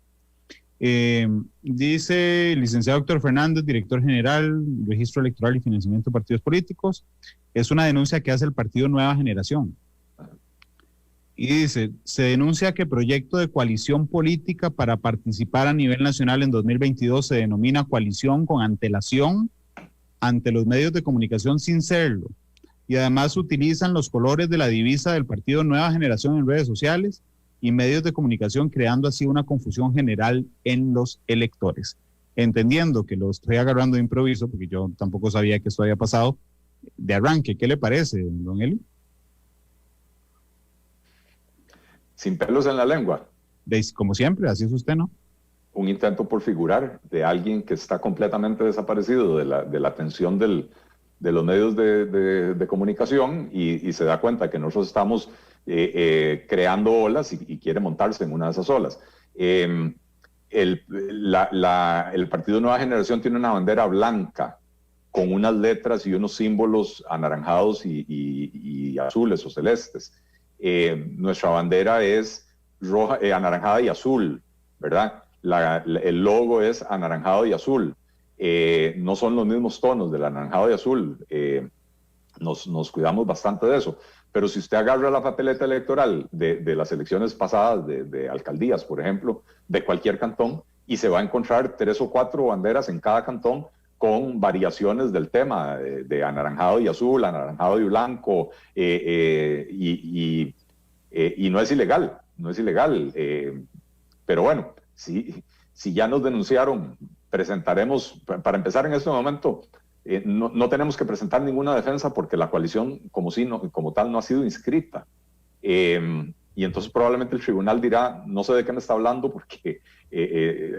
Dice el licenciado Héctor Fernández, director general, Registro Electoral y Financiamiento de Partidos Políticos, es una denuncia que hace el partido Nueva Generación. Y dice, se denuncia que proyecto de coalición política para participar a nivel nacional en 2022 se denomina coalición con antelación ante los medios de comunicación sin serlo. Y además utilizan los colores de la divisa del partido Nueva Generación en redes sociales y medios de comunicación, creando así una confusión general en los electores. Entendiendo que lo estoy agarrando de improviso, porque yo tampoco sabía que esto había pasado, de arranque, ¿qué le parece, don Eli? Sin pelos en la lengua. Como siempre, así es usted, ¿no? Un intento por figurar de alguien que está completamente desaparecido de la atención de los medios de comunicación y se da cuenta que nosotros estamos creando olas y quiere montarse en una de esas olas. El Partido Nueva Generación tiene una bandera blanca con unas letras y unos símbolos anaranjados y azules o celestes. Nuestra bandera es roja, anaranjada y azul, ¿verdad? El logo es anaranjado y azul. No son los mismos tonos del anaranjado y azul. Nos cuidamos bastante de eso. Pero si usted agarra la papeleta electoral de las elecciones pasadas, de alcaldías, por ejemplo, de cualquier cantón, y se va a encontrar 3 o 4 banderas en cada cantón con variaciones del tema de anaranjado y azul, anaranjado y blanco, y no es ilegal, no es ilegal. Pero bueno, si ya nos denunciaron, presentaremos, para empezar en este momento, no tenemos que presentar ninguna defensa porque la coalición como tal no ha sido inscrita. Y entonces probablemente el tribunal dirá, no sé de qué me está hablando porque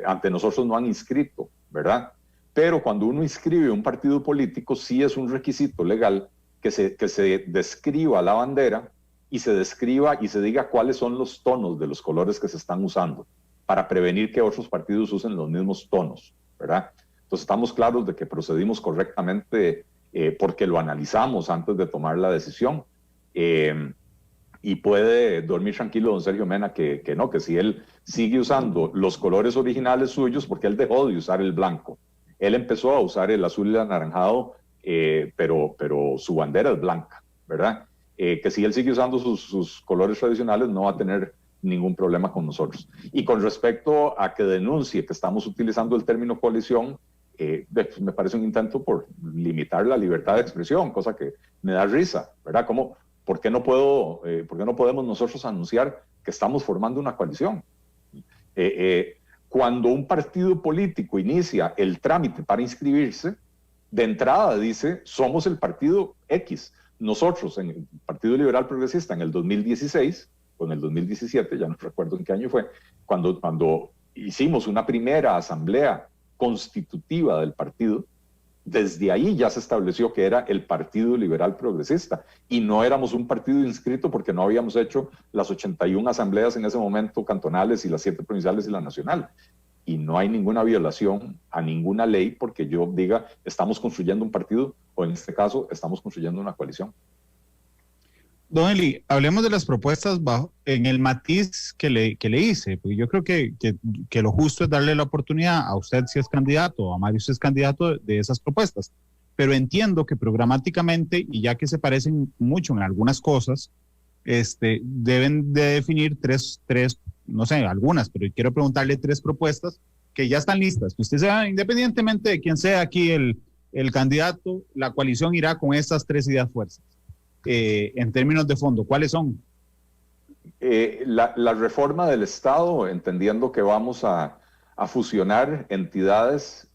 ante nosotros no han inscrito, ¿verdad? Pero cuando uno inscribe un partido político, sí es un requisito legal que se describa la bandera y se describa y se diga cuáles son los tonos de los colores que se están usando para prevenir que otros partidos usen los mismos tonos, ¿verdad? Entonces estamos claros de que procedimos correctamente porque lo analizamos antes de tomar la decisión. Y puede dormir tranquilo don Sergio Mena que si él sigue usando los colores originales suyos, porque él dejó de usar el blanco. Él empezó a usar el azul y el anaranjado, pero su bandera es blanca, ¿verdad? Que si él sigue usando sus colores tradicionales no va a tener ningún problema con nosotros. Y con respecto a que denuncie que estamos utilizando el término coalición, me parece un intento por limitar la libertad de expresión, cosa que me da risa, ¿verdad? ¿Por qué no podemos nosotros anunciar que estamos formando una coalición? Cuando un partido político inicia el trámite para inscribirse, de entrada dice, somos el partido X. Nosotros, en el Partido Liberal Progresista, en el 2016, o en el 2017, ya no recuerdo en qué año fue, cuando hicimos una primera asamblea constitutiva del partido, desde ahí ya se estableció que era el Partido Liberal Progresista y no éramos un partido inscrito porque no habíamos hecho las 81 asambleas en ese momento cantonales y las 7 provinciales y la nacional. Y no hay ninguna violación a ninguna ley porque yo diga estamos construyendo un partido o en este caso estamos construyendo una coalición. Don Eli, hablemos de las propuestas en el matiz que le hice, porque yo creo que lo justo es darle la oportunidad a usted si es candidato, a Mario si es candidato de esas propuestas. Pero entiendo que programáticamente, y ya que se parecen mucho en algunas cosas, deben de definir tres, no sé, algunas, pero quiero preguntarle 3 propuestas que ya están listas. Que usted sea, independientemente de quién sea aquí el candidato, la coalición irá con estas 3 ideas fuerzas. En términos de fondo, ¿cuáles son? La reforma del Estado, entendiendo que vamos a fusionar entidades,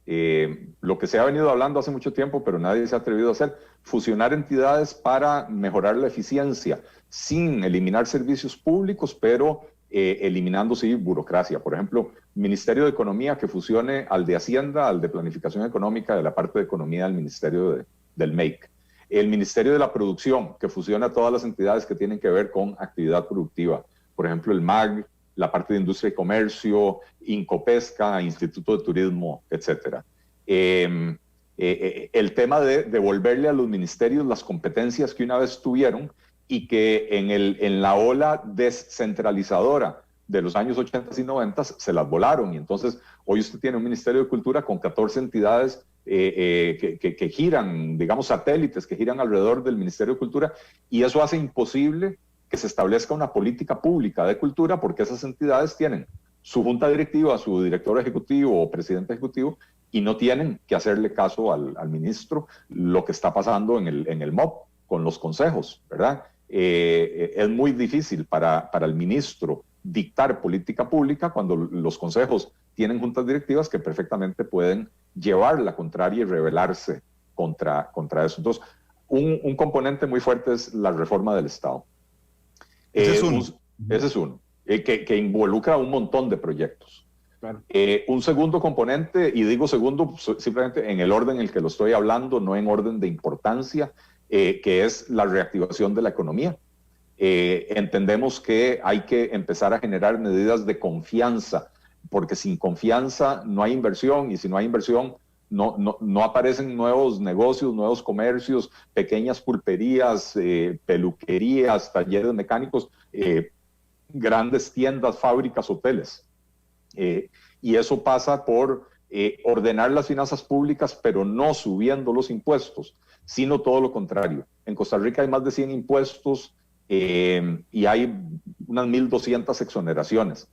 lo que se ha venido hablando hace mucho tiempo, pero nadie se ha atrevido a hacer, fusionar entidades para mejorar la eficiencia, sin eliminar servicios públicos, pero eliminando, sí, burocracia. Por ejemplo, Ministerio de Economía que fusione al de Hacienda, al de Planificación Económica, de la parte de Economía del Ministerio del MEIC. El Ministerio de la Producción, que fusiona todas las entidades que tienen que ver con actividad productiva. Por ejemplo, el MAG, la parte de Industria y Comercio, Incopesca, Instituto de Turismo, etc. El tema de devolverle a los ministerios las competencias que una vez tuvieron y que en la ola descentralizadora de los años 80 y 90 se las volaron. Y entonces hoy usted tiene un Ministerio de Cultura con 14 entidades que giran, digamos, satélites que giran alrededor del Ministerio de Cultura, y eso hace imposible que se establezca una política pública de cultura, porque esas entidades tienen su junta directiva, su director ejecutivo o presidente ejecutivo, y no tienen que hacerle caso al ministro, lo que está pasando en el MOP con los consejos, ¿verdad? Es muy difícil para el ministro dictar política pública cuando los consejos tienen juntas directivas que perfectamente pueden llevar la contraria y rebelarse contra eso. Entonces, un componente muy fuerte es la reforma del Estado. Ese es uno. Ese es uno, que involucra un montón de proyectos. Claro. Un segundo componente, y digo segundo simplemente en el orden en el que lo estoy hablando, no en orden de importancia, que es la reactivación de la economía. Entendemos que hay que empezar a generar medidas de confianza, porque sin confianza no hay inversión, y si no hay inversión no aparecen nuevos negocios, nuevos comercios, pequeñas pulperías, peluquerías, talleres mecánicos, grandes tiendas, fábricas, hoteles. Y eso pasa por ordenar las finanzas públicas, pero no subiendo los impuestos, sino todo lo contrario. En Costa Rica hay más de 100 impuestos y hay unas 1.200 exoneraciones.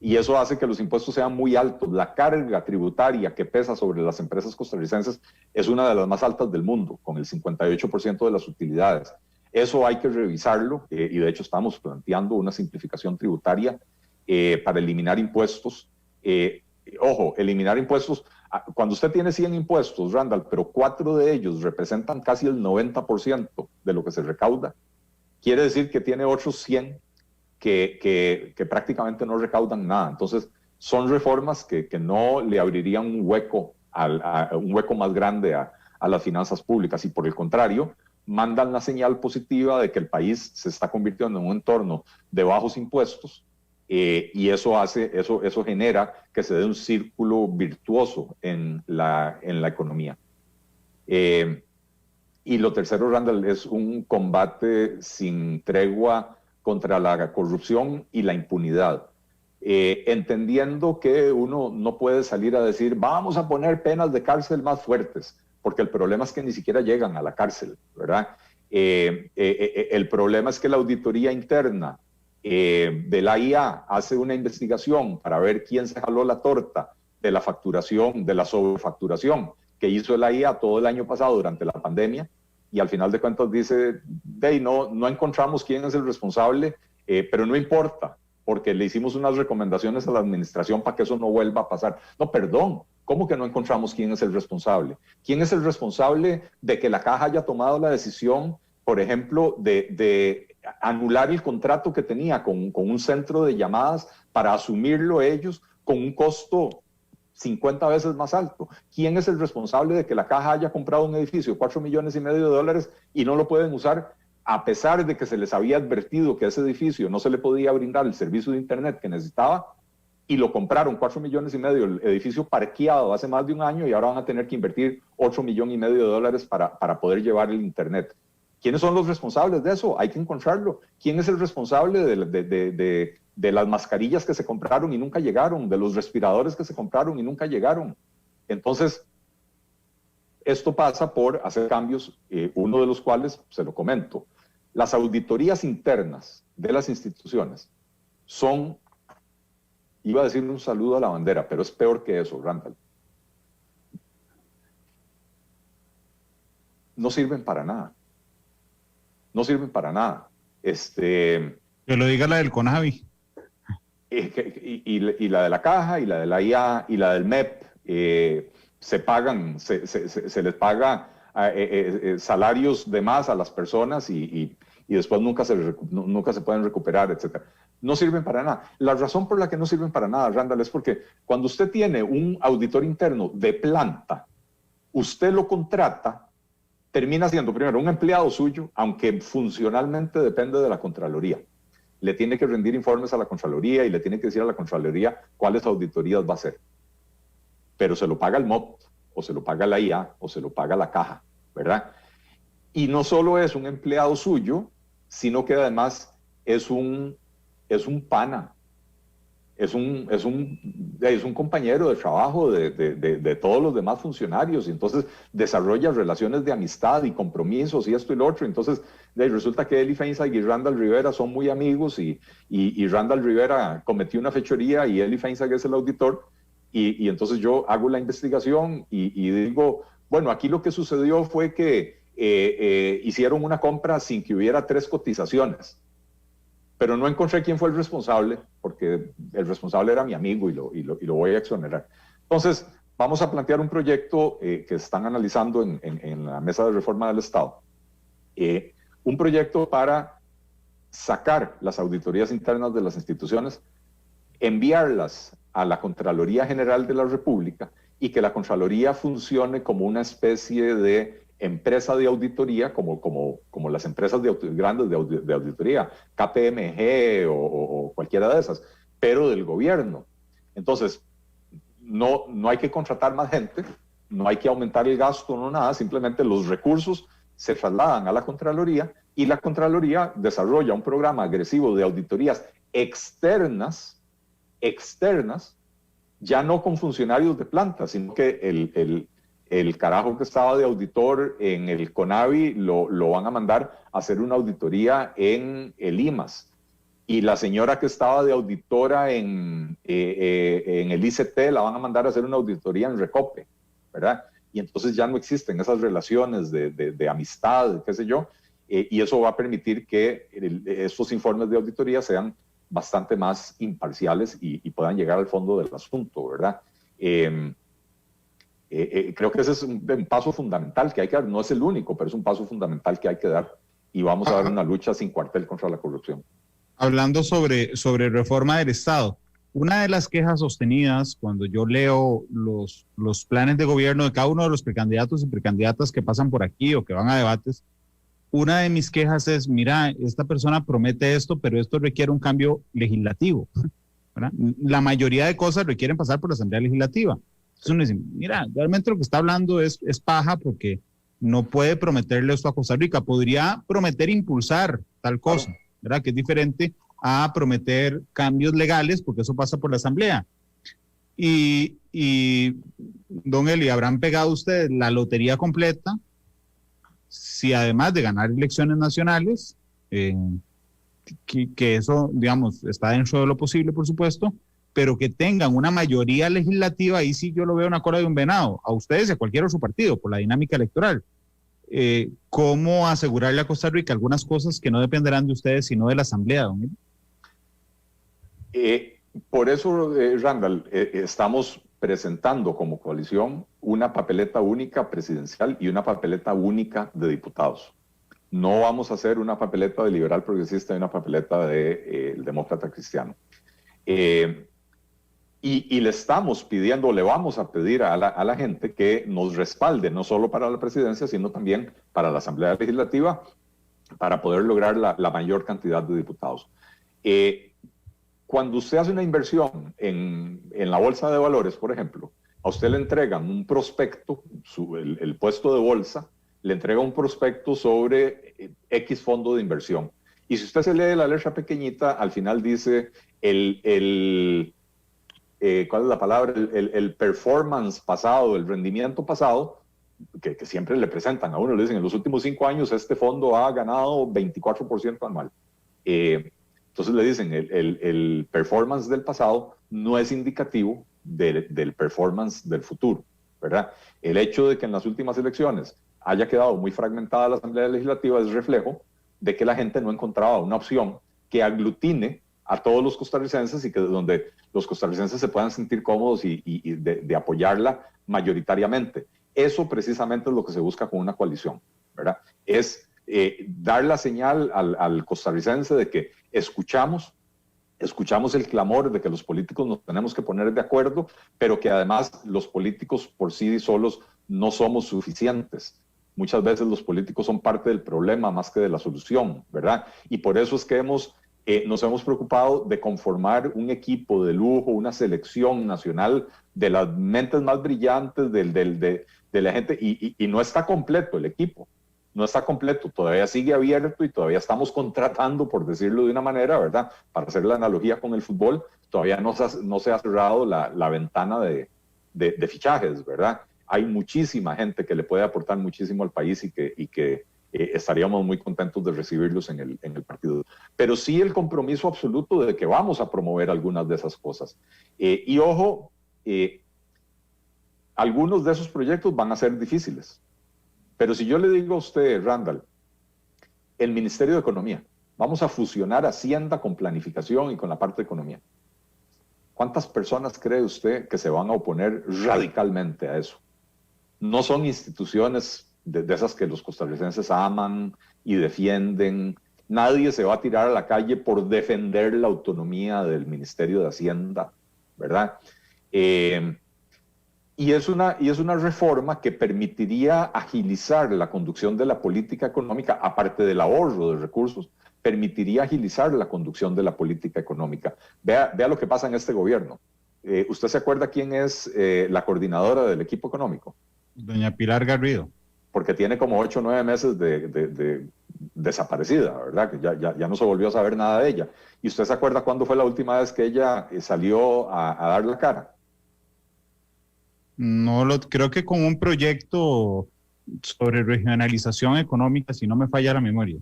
Y eso hace que los impuestos sean muy altos. La carga tributaria que pesa sobre las empresas costarricenses es una de las más altas del mundo, con el 58% de las utilidades. Eso hay que revisarlo y de hecho estamos planteando una simplificación tributaria para eliminar impuestos. Ojo, eliminar impuestos, cuando usted tiene 100 impuestos, Randall, pero 4 de ellos representan casi el 90% de lo que se recauda, quiere decir que tiene otros 100 que prácticamente no recaudan nada. Entonces, son reformas que no le abrirían un hueco más grande a las finanzas públicas, y por el contrario, mandan la señal positiva de que el país se está convirtiendo en un entorno de bajos impuestos, y eso genera que se dé un círculo virtuoso en la economía. Y lo tercero, Randall, es un combate sin tregua contra la corrupción y la impunidad. Entendiendo que uno no puede salir a decir vamos a poner penas de cárcel más fuertes, porque el problema es que ni siquiera llegan a la cárcel, ¿verdad? El problema es que la auditoría interna de la IA hace una investigación para ver quién se jaló la torta de la facturación, de la sobrefacturación que hizo la IA todo el año pasado durante la pandemia, y al final de cuentas dice, no encontramos quién es el responsable, pero no importa, porque le hicimos unas recomendaciones a la administración para que eso no vuelva a pasar. No, perdón, ¿cómo que no encontramos quién es el responsable? ¿Quién es el responsable de que la Caja haya tomado la decisión, por ejemplo, de anular el contrato que tenía con un centro de llamadas para asumirlo ellos con un costo 50 veces más alto? ¿Quién es el responsable de que la Caja haya comprado un edificio, $4,5 millones, y no lo pueden usar, a pesar de que se les había advertido que ese edificio no se le podía brindar el servicio de internet que necesitaba, y lo compraron $4,5 millones, el edificio parqueado hace más de un año, y ahora van a tener que invertir $8,5 millones para poder llevar el internet? ¿Quiénes son los responsables de eso? Hay que encontrarlo. ¿Quién es el responsable de las mascarillas que se compraron y nunca llegaron, de los respiradores que se compraron y nunca llegaron? Entonces, esto pasa por hacer cambios, uno de los cuales, se lo comento, las auditorías internas de las instituciones son, iba a decir un saludo a la bandera, pero es peor que eso, Randall. No sirven para nada. No sirven para nada. Que lo diga la del CONAVI. Y la de la Caja, y la de la IA, y la del MEP, se les paga salarios de más a las personas y después nunca se pueden recuperar, etc. No sirven para nada. La razón por la que no sirven para nada, Randall, es porque cuando usted tiene un auditor interno de planta, usted lo contrata, termina siendo primero un empleado suyo, aunque funcionalmente depende de la Contraloría. Le tiene que rendir informes a la Contraloría y le tiene que decir a la Contraloría cuáles auditorías va a hacer. Pero se lo paga el MOP, o se lo paga la IA, o se lo paga la Caja, ¿verdad? Y no solo es un empleado suyo, sino que además es un pana. es un compañero de trabajo de todos los demás funcionarios, y entonces desarrolla relaciones de amistad y compromisos y esto y lo otro. Entonces resulta que Eli Feinstein y Randall Rivera son muy amigos, y Randall Rivera cometió una fechoría y Eli Feinstein es el auditor, y entonces yo hago la investigación y digo, bueno, aquí lo que sucedió fue que hicieron una compra sin que hubiera 3 cotizaciones. Pero no encontré quién fue el responsable, porque el responsable era mi amigo y lo voy a exonerar. Entonces, vamos a plantear un proyecto que están analizando en la Mesa de Reforma del Estado. Un proyecto para sacar las auditorías internas de las instituciones, enviarlas a la Contraloría General de la República, y que la Contraloría funcione como una especie de empresa de auditoría, como las empresas grandes de auditoría, KPMG o cualquiera de esas, pero del gobierno. Entonces, no hay que contratar más gente, no hay que aumentar el gasto, no nada, simplemente los recursos se trasladan a la Contraloría, y la Contraloría desarrolla un programa agresivo de auditorías externas, ya no con funcionarios de planta, sino que el carajo que estaba de auditor en el CONAVI lo van a mandar a hacer una auditoría en el IMAS. Y la señora que estaba de auditora en el ICT la van a mandar a hacer una auditoría en Recope, ¿verdad? Y entonces ya no existen esas relaciones de amistad, qué sé yo, y eso va a permitir que estos informes de auditoría sean bastante más imparciales y puedan llegar al fondo del asunto, ¿verdad? Creo que ese es un paso fundamental que hay que dar. No es el único, pero es un paso fundamental que hay que dar, y vamos a dar una lucha sin cuartel contra la corrupción. Hablando sobre reforma del Estado, una de las quejas sostenidas cuando yo leo los planes de gobierno de cada uno de los precandidatos y precandidatas que pasan por aquí o que van a debates, una de mis quejas es, mira, esta persona promete esto, pero esto requiere un cambio legislativo, ¿verdad? La mayoría de cosas requieren pasar por la Asamblea Legislativa. Entonces uno dice, mira, realmente lo que está hablando es paja, porque no puede prometerle esto a Costa Rica. Podría prometer impulsar tal cosa, ¿verdad? Que es diferente a prometer cambios legales, porque eso pasa por la Asamblea. Y don Eli, ¿habrán pegado ustedes la lotería completa si además de ganar elecciones nacionales, que eso, digamos, está dentro de lo posible, por supuesto, pero que tengan una mayoría legislativa? Ahí sí yo lo veo una cola de un venado, a ustedes y a cualquier otro partido, por la dinámica electoral. ¿Cómo asegurarle a Costa Rica algunas cosas que no dependerán de ustedes, sino de la Asamblea, don Eli? Por eso, Randall, estamos presentando como coalición una papeleta única presidencial y una papeleta única de diputados. No vamos a hacer una papeleta de liberal progresista y una papeleta de demócrata cristiano. Y le estamos pidiendo, le vamos a pedir a la gente que nos respalde, no solo para la presidencia, sino también para la Asamblea Legislativa, para poder lograr la mayor cantidad de diputados. Cuando usted hace una inversión en la bolsa de valores, por ejemplo, a usted le entregan un prospecto, el puesto de bolsa, le entrega un prospecto sobre X fondo de inversión. Y si usted se lee la letra pequeñita, al final dice ¿cuál es la palabra? El performance pasado, el rendimiento pasado, que siempre le presentan a uno, le dicen, en los últimos 5 años este fondo ha ganado 24% anual. Entonces le dicen, el performance del pasado no es indicativo del performance del futuro, ¿verdad? El hecho de que en las últimas elecciones haya quedado muy fragmentada la Asamblea Legislativa es reflejo de que la gente no encontraba una opción que aglutine a todos los costarricenses y que donde los costarricenses se puedan sentir cómodos y de apoyarla mayoritariamente. Eso precisamente es lo que se busca con una coalición, ¿verdad? Es dar la señal al costarricense de que escuchamos el clamor de que los políticos nos tenemos que poner de acuerdo, pero que además los políticos por sí solos no somos suficientes. Muchas veces los políticos son parte del problema más que de la solución, ¿verdad? Y por eso es que nos hemos preocupado de conformar un equipo de lujo, una selección nacional de las mentes más brillantes de la gente, y no está completo el equipo. no está completo, todavía sigue abierto y todavía estamos contratando, por decirlo de una manera, ¿verdad? Para hacer la analogía con el fútbol, todavía no se ha cerrado la ventana de fichajes, ¿verdad? Hay muchísima gente que le puede aportar muchísimo al país y que estaríamos muy contentos de recibirlos en el partido. Pero sí el compromiso absoluto de que vamos a promover algunas de esas cosas. Y ojo, algunos de esos proyectos van a ser difíciles. Pero si yo le digo a usted, Randall, el Ministerio de Economía, vamos a fusionar Hacienda con planificación y con la parte de economía. ¿Cuántas personas cree usted que se van a oponer radicalmente a eso? No son instituciones de esas que los costarricenses aman y defienden. Nadie se va a tirar a la calle por defender la autonomía del Ministerio de Hacienda, ¿verdad? Y es una reforma que permitiría agilizar la conducción de la política económica, aparte del ahorro de recursos, permitiría agilizar la conducción de la política económica. Vea lo que pasa en este gobierno. ¿Usted se acuerda quién es la coordinadora del equipo económico? Doña Pilar Garrido. Porque tiene como 8 o 9 meses de desaparecida, ¿verdad? Que ya no se volvió a saber nada de ella. ¿Y usted se acuerda cuándo fue la última vez que ella salió a dar la cara? No creo que con un proyecto sobre regionalización económica, si no me falla la memoria.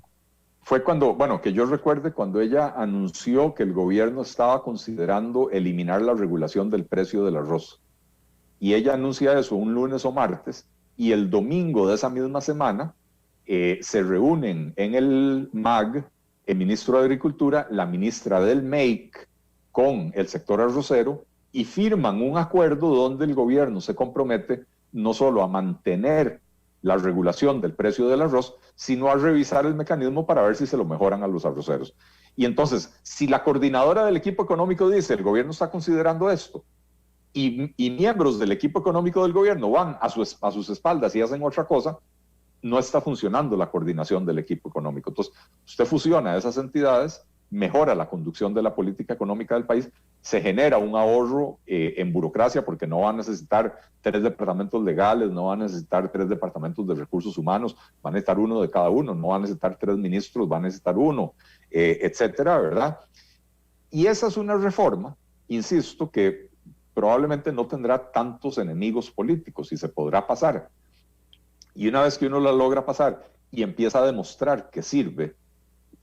Fue cuando, bueno, que yo recuerde cuando ella anunció que el gobierno estaba considerando eliminar la regulación del precio del arroz. Y ella anuncia eso un lunes o martes, y el domingo de esa misma semana se reúnen en el MAG el ministro de Agricultura, la ministra del MEIC, con el sector arrocero, y firman un acuerdo donde el gobierno se compromete no solo a mantener la regulación del precio del arroz, sino a revisar el mecanismo para ver si se lo mejoran a los arroceros. Y entonces, si la coordinadora del equipo económico dice, el gobierno está considerando esto, y miembros del equipo económico del gobierno van a sus espaldas y hacen otra cosa, no está funcionando la coordinación del equipo económico. Entonces, usted fusiona esas entidades, mejora la conducción de la política económica del país, se genera un ahorro en burocracia porque no va a necesitar 3 departamentos legales, no va a necesitar 3 departamentos de recursos humanos, va a necesitar uno de cada uno, no va a necesitar 3 ministros, va a necesitar uno, etcétera, ¿verdad? Y esa es una reforma, insisto, que probablemente no tendrá tantos enemigos políticos y se podrá pasar. Y una vez que uno la logra pasar y empieza a demostrar que sirve,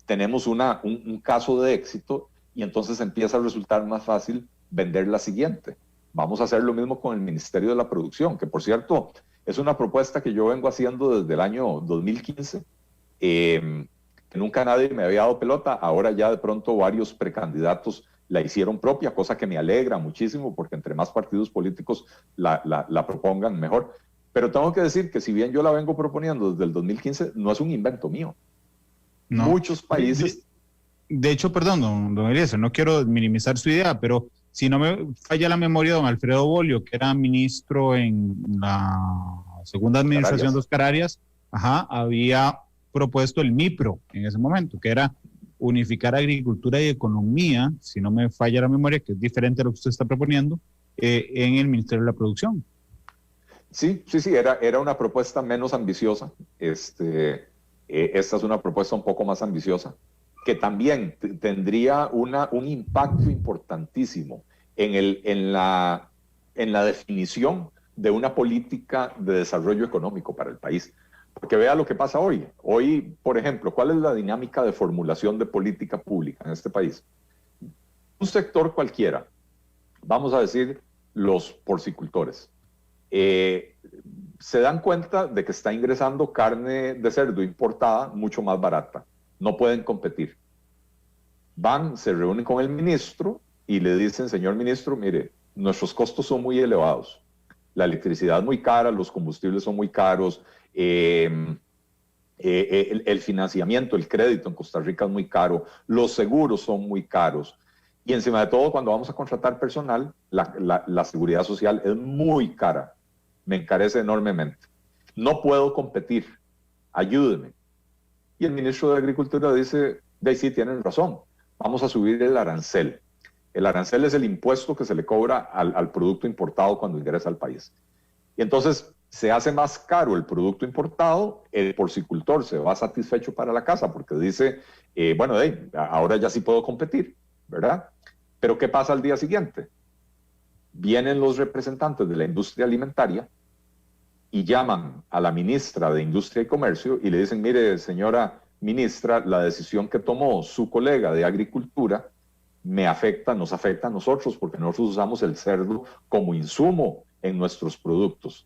tenemos un caso de éxito y entonces empieza a resultar más fácil vender la siguiente. Vamos a hacer lo mismo con el Ministerio de la Producción, que por cierto es una propuesta que yo vengo haciendo desde el año 2015, que nunca nadie me había dado pelota, ahora ya de pronto varios precandidatos la hicieron propia, cosa que me alegra muchísimo porque entre más partidos políticos la propongan mejor. Pero tengo que decir que si bien yo la vengo proponiendo desde el 2015, no es un invento mío. No. Muchos países... De hecho, perdón, don Eliezer, no quiero minimizar su idea, pero si no me falla la memoria, don Alfredo Bolio, que era ministro en la segunda administración de Oscar Arias, había propuesto el MIPRO en ese momento, que era unificar agricultura y economía, si no me falla la memoria, que es diferente a lo que usted está proponiendo, en el Ministerio de la Producción. Sí, era una propuesta menos ambiciosa. Esta es una propuesta un poco más ambiciosa, que también tendría un impacto importantísimo en la definición de una política de desarrollo económico para el país. Porque vea lo que pasa hoy. Hoy, por ejemplo, ¿cuál es la dinámica de formulación de política pública en este país? Un sector cualquiera, vamos a decir los porcicultores, se dan cuenta de que está ingresando carne de cerdo importada mucho más barata. No pueden competir. Van, se reúnen con el ministro y le dicen, señor ministro, mire, nuestros costos son muy elevados. La electricidad es muy cara, los combustibles son muy caros, el financiamiento, el crédito en Costa Rica es muy caro, los seguros son muy caros. Y encima de todo, cuando vamos a contratar personal, la seguridad social es muy cara. Me encarece enormemente. No puedo competir. Ayúdeme. Y el ministro de Agricultura dice, sí, tienen razón. Vamos a subir el arancel. El arancel es el impuesto que se le cobra al producto importado cuando ingresa al país. Y entonces se hace más caro el producto importado, el porcicultor se va satisfecho para la casa porque dice, bueno, ahora ya sí puedo competir, ¿verdad? Pero ¿qué pasa al día siguiente? Vienen los representantes de la industria alimentaria y llaman a la ministra de Industria y Comercio y le dicen, mire, señora ministra, la decisión que tomó su colega de Agricultura nos afecta a nosotros, porque nosotros usamos el cerdo como insumo en nuestros productos.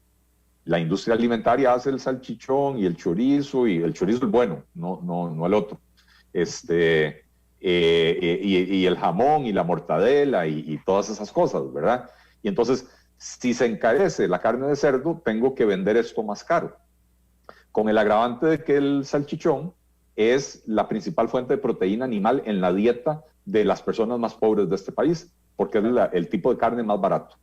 La industria alimentaria hace el salchichón y el chorizo es bueno, no el otro. Y el jamón y la mortadela y todas esas cosas, ¿verdad? Y entonces, si se encarece la carne de cerdo, tengo que vender esto más caro. Con el agravante de que el salchichón es la principal fuente de proteína animal en la dieta de las personas más pobres de este país, porque es el tipo de carne más barato.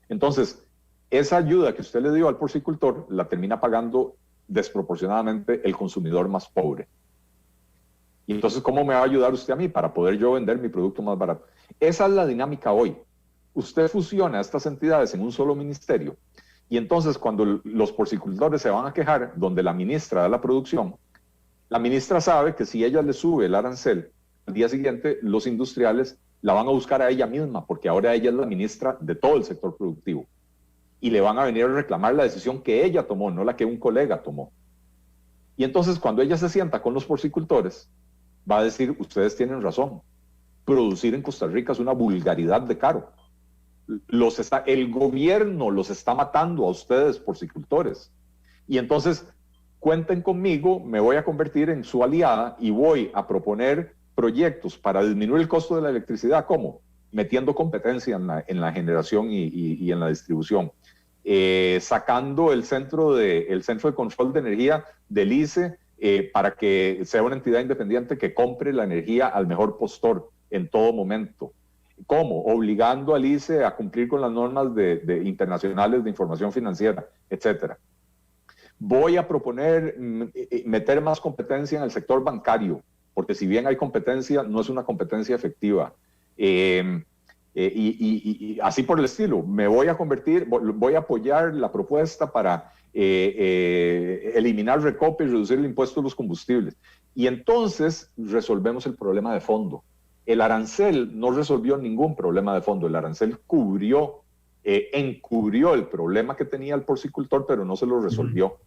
Entonces, esa ayuda que usted le dio al porcicultor la termina pagando desproporcionadamente el consumidor más pobre. Y entonces, ¿cómo me va a ayudar usted a mí para poder yo vender mi producto más barato? Esa es la dinámica hoy. Usted fusiona estas entidades en un solo ministerio y entonces cuando los porcicultores se van a quejar, donde la ministra da la producción, la ministra sabe que si ella le sube el arancel, al día siguiente los industriales la van a buscar a ella misma, porque ahora ella es la ministra de todo el sector productivo. Y le van a venir a reclamar la decisión que ella tomó, no la que un colega tomó. Y entonces cuando ella se sienta con los porcicultores, va a decir, ustedes tienen razón, producir en Costa Rica es una vulgaridad de caro. El gobierno los está matando a ustedes, porcicultores. Y entonces, cuenten conmigo, me voy a convertir en su aliada y voy a proponer proyectos para disminuir el costo de la electricidad. ¿Cómo? Metiendo competencia en la generación y en la distribución. Sacando el centro de control de energía del ICE para que sea una entidad independiente que compre la energía al mejor postor en todo momento. ¿Cómo? Obligando al ICE a cumplir con las normas internacionales de información financiera, etcétera. Voy a proponer meter más competencia en el sector bancario, porque si bien hay competencia, no es una competencia efectiva. Y así por el estilo. Me voy a voy a apoyar la propuesta para eliminar Recope y reducir el impuesto a los combustibles. Y entonces resolvemos el problema de fondo. El arancel no resolvió ningún problema de fondo. El arancel encubrió el problema que tenía el porcicultor, pero no se lo resolvió.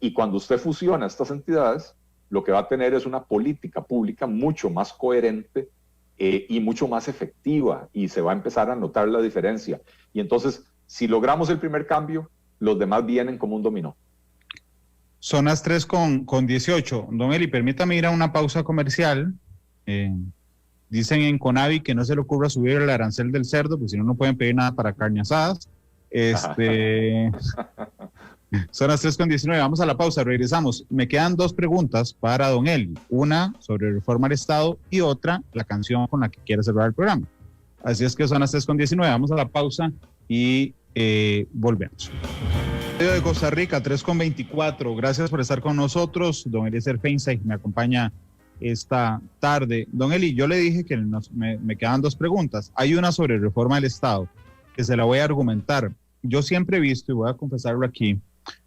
Y cuando usted fusiona estas entidades, lo que va a tener es una política pública mucho más coherente y mucho más efectiva, y se va a empezar a notar la diferencia. Y entonces, si logramos el primer cambio, los demás vienen como un dominó. Son las 3:18. Don Eli, permítame ir a una pausa comercial. Dicen en Conavi que no se le ocurra subir el arancel del cerdo, porque si no, no pueden pedir nada para carne asadas. Son las 3:19, vamos a la pausa, regresamos. Me quedan dos preguntas para don Eli. Una sobre reforma al Estado y otra, la canción con la que quiere cerrar el programa. Así es que son las 3:19, vamos a la pausa y volvemos. De Costa Rica, 3:24, gracias por estar con nosotros. Don Eliezer Feinstein me acompaña esta tarde. Don Eli, yo le dije que me quedan dos preguntas. Hay una sobre reforma del Estado, que se la voy a argumentar. Yo siempre he visto, y voy a confesarlo aquí,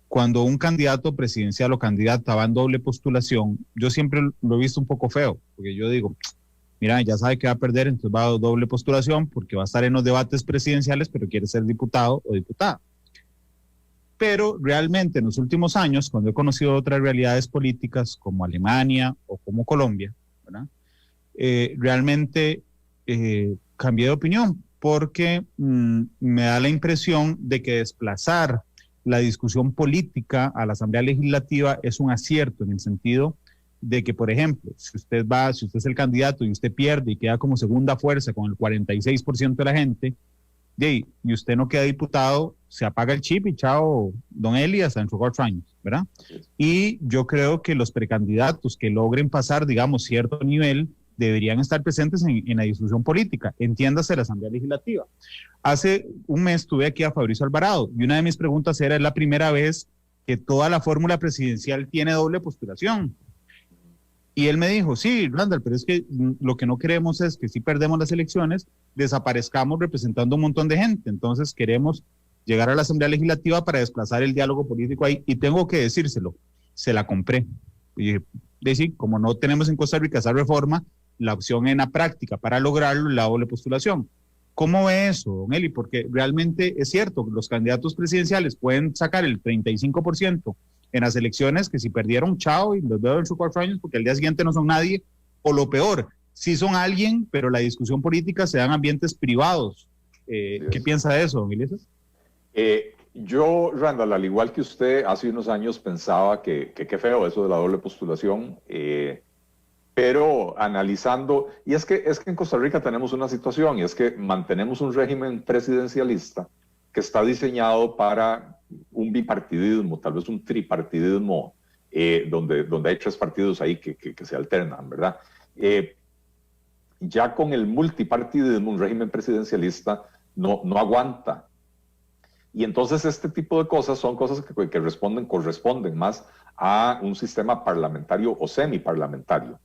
cuando un candidato presidencial o candidata va en doble postulación, yo siempre lo he visto un poco feo, porque yo digo, mira, ya sabe que va a perder, entonces va a doble postulación, porque va a estar en los debates presidenciales, pero quiere ser diputado o diputada. Pero realmente en los últimos años, cuando he conocido otras realidades políticas como Alemania o como Colombia, ¿verdad? Realmente cambié de opinión, porque me da la impresión de que desplazar la discusión política a la Asamblea Legislativa es un acierto, en el sentido de que, por ejemplo, si usted es el candidato y usted pierde y queda como segunda fuerza con el 46% de la gente, y usted no queda diputado, se apaga el chip y chao, don Eli, hasta dentro de 4 años, ¿verdad? Y yo creo que los precandidatos que logren pasar, digamos, cierto nivel, deberían estar presentes en la discusión política, entiéndase la Asamblea Legislativa. Hace un mes estuve aquí a Fabricio Alvarado y una de mis preguntas era, ¿es la primera vez que toda la fórmula presidencial tiene doble postulación? Y él me dijo, sí, Randall, pero es que lo que no queremos es que si perdemos las elecciones, desaparezcamos representando a un montón de gente. Entonces queremos llegar a la Asamblea Legislativa para desplazar el diálogo político ahí. Y tengo que decírselo, se la compré. Y decir, como no tenemos en Costa Rica esa reforma, la opción en la práctica para lograrlo es la doble postulación. ¿Cómo ve eso, don Eli? Porque realmente es cierto, los candidatos presidenciales pueden sacar el 35% en las elecciones, que si perdieron, chao, y los veo en sus 4 años, porque al día siguiente no son nadie, o lo peor, sí son alguien, pero la discusión política se da en ambientes privados. ¿Qué piensa de eso, don Iglesias? Yo, Randall, al igual que usted, hace unos años pensaba que qué feo eso de la doble postulación, pero analizando, y es que en Costa Rica tenemos una situación, y es que mantenemos un régimen presidencialista que está diseñado para un bipartidismo, tal vez un tripartidismo, donde hay 3 partidos ahí que se alternan, ¿verdad? Ya con el multipartidismo, un régimen presidencialista no aguanta. Y entonces este tipo de cosas son cosas que corresponden más a un sistema parlamentario o semiparlamentario.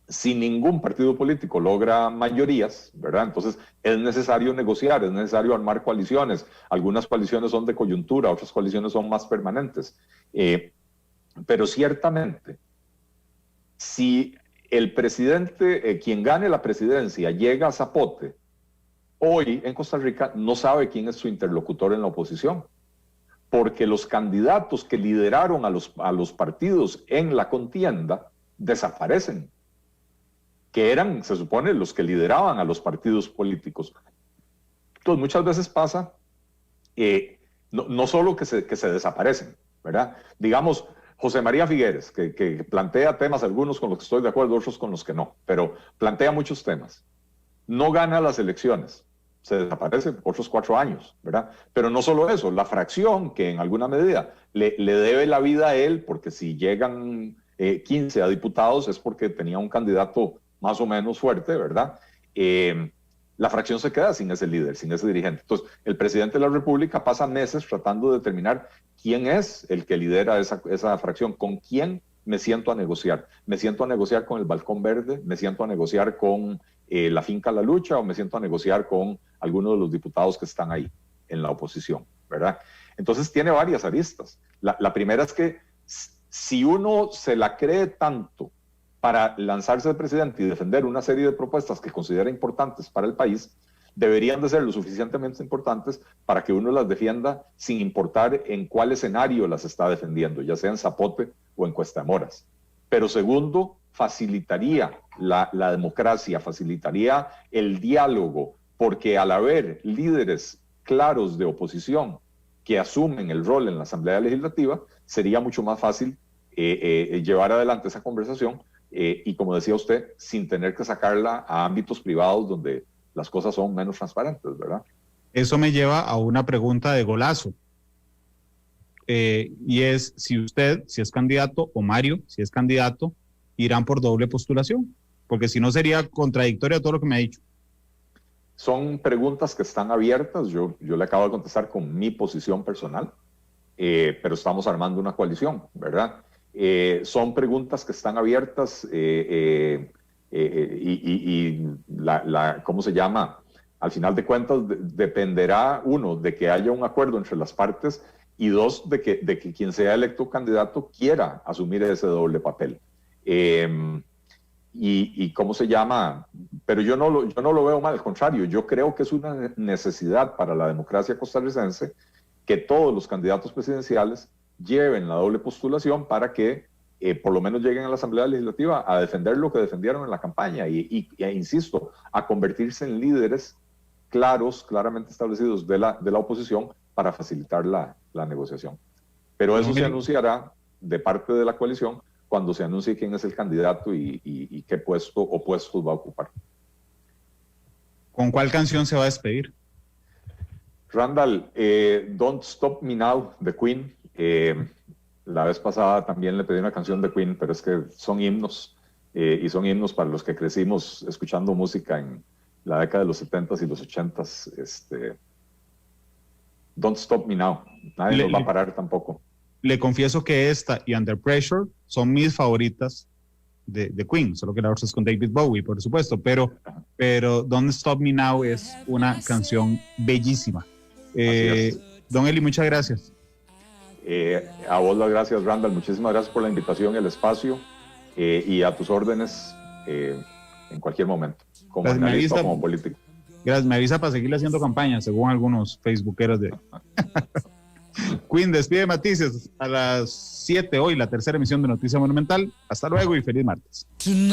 Si ningún partido político logra mayorías, ¿verdad? Entonces es necesario negociar, es necesario armar coaliciones. Algunas coaliciones son de coyuntura, otras coaliciones son más permanentes. Pero ciertamente, si el presidente, quien gane la presidencia, llega a zapote, hoy en Costa Rica no sabe quién es su interlocutor en la oposición, porque los candidatos que lideraron a los partidos en la contienda desaparecen, que eran, se supone, los que lideraban a los partidos políticos. Entonces, muchas veces pasa, no solo que se desaparecen, ¿verdad? Digamos, José María Figueres, que plantea temas, algunos con los que estoy de acuerdo, otros con los que no, pero plantea muchos temas. No gana las elecciones, se desaparece otros 4 años, ¿verdad? Pero no solo eso, la fracción que en alguna medida le debe la vida a él, porque si llegan 15 a diputados es porque tenía un candidato más o menos fuerte, ¿verdad? La fracción se queda sin ese líder, sin ese dirigente. Entonces, el presidente de la República pasa meses tratando de determinar quién es el que lidera esa fracción, con quién me siento a negociar. Me siento a negociar con el Balcón Verde, me siento a negociar con la Finca La Lucha, o me siento a negociar con algunos de los diputados que están ahí en la oposición, ¿verdad? Entonces tiene varias aristas. La primera es que si uno se la cree tanto para lanzarse de presidente y defender una serie de propuestas que considera importantes para el país, deberían de ser lo suficientemente importantes para que uno las defienda sin importar en cuál escenario las está defendiendo, ya sea en Zapote o en Cuesta de Moras. Pero segundo, facilitaría la democracia, facilitaría el diálogo, porque al haber líderes claros de oposición que asumen el rol en la Asamblea Legislativa, sería mucho más fácil llevar adelante esa conversación y, como decía usted, sin tener que sacarla a ámbitos privados donde las cosas son menos transparentes, ¿verdad? Eso me lleva a una pregunta de golazo. Y es, si es candidato, o Mario, si es candidato, irán por doble postulación, porque si no sería contradictorio a todo lo que me ha dicho. Son preguntas que están abiertas, yo le acabo de contestar con mi posición personal, pero estamos armando una coalición, ¿verdad? Son preguntas que están abiertas ¿cómo se llama? Al final de cuentas dependerá, uno, de que haya un acuerdo entre las partes, y dos, de que quien sea electo candidato quiera asumir ese doble papel. ¿Cómo se llama? Pero yo no lo veo mal, al contrario, yo creo que es una necesidad para la democracia costarricense que todos los candidatos presidenciales lleven la doble postulación para que por lo menos lleguen a la Asamblea Legislativa a defender lo que defendieron en la campaña e insisto, a convertirse en líderes claramente establecidos de la oposición para facilitar la negociación. Pero eso se anunciará de parte de la coalición cuando se anuncie quién es el candidato y qué puesto o puestos va a ocupar. ¿Con cuál canción se va a despedir? Randall, Don't Stop Me Now, de Queen. La vez pasada también le pedí una canción de Queen, pero es que son himnos, y son himnos para los que crecimos escuchando música en la década de los 70s y los 80s. Don't Stop Me Now. Nadie nos va a parar tampoco. Le confieso que esta y Under Pressure son mis favoritas de Queen, solo que la otra es con David Bowie, por supuesto, pero Don't Stop Me Now es una canción bellísima. Don Eli, muchas gracias. A vos las gracias, Randall. Muchísimas gracias por la invitación, el espacio, y a tus órdenes en cualquier momento, como analista o como político. Gracias, me avisa para seguirle haciendo campaña, según algunos facebookeros de... Queen despide Matices a las 7 hoy, la tercera emisión de Noticia Monumental. Hasta luego y feliz martes.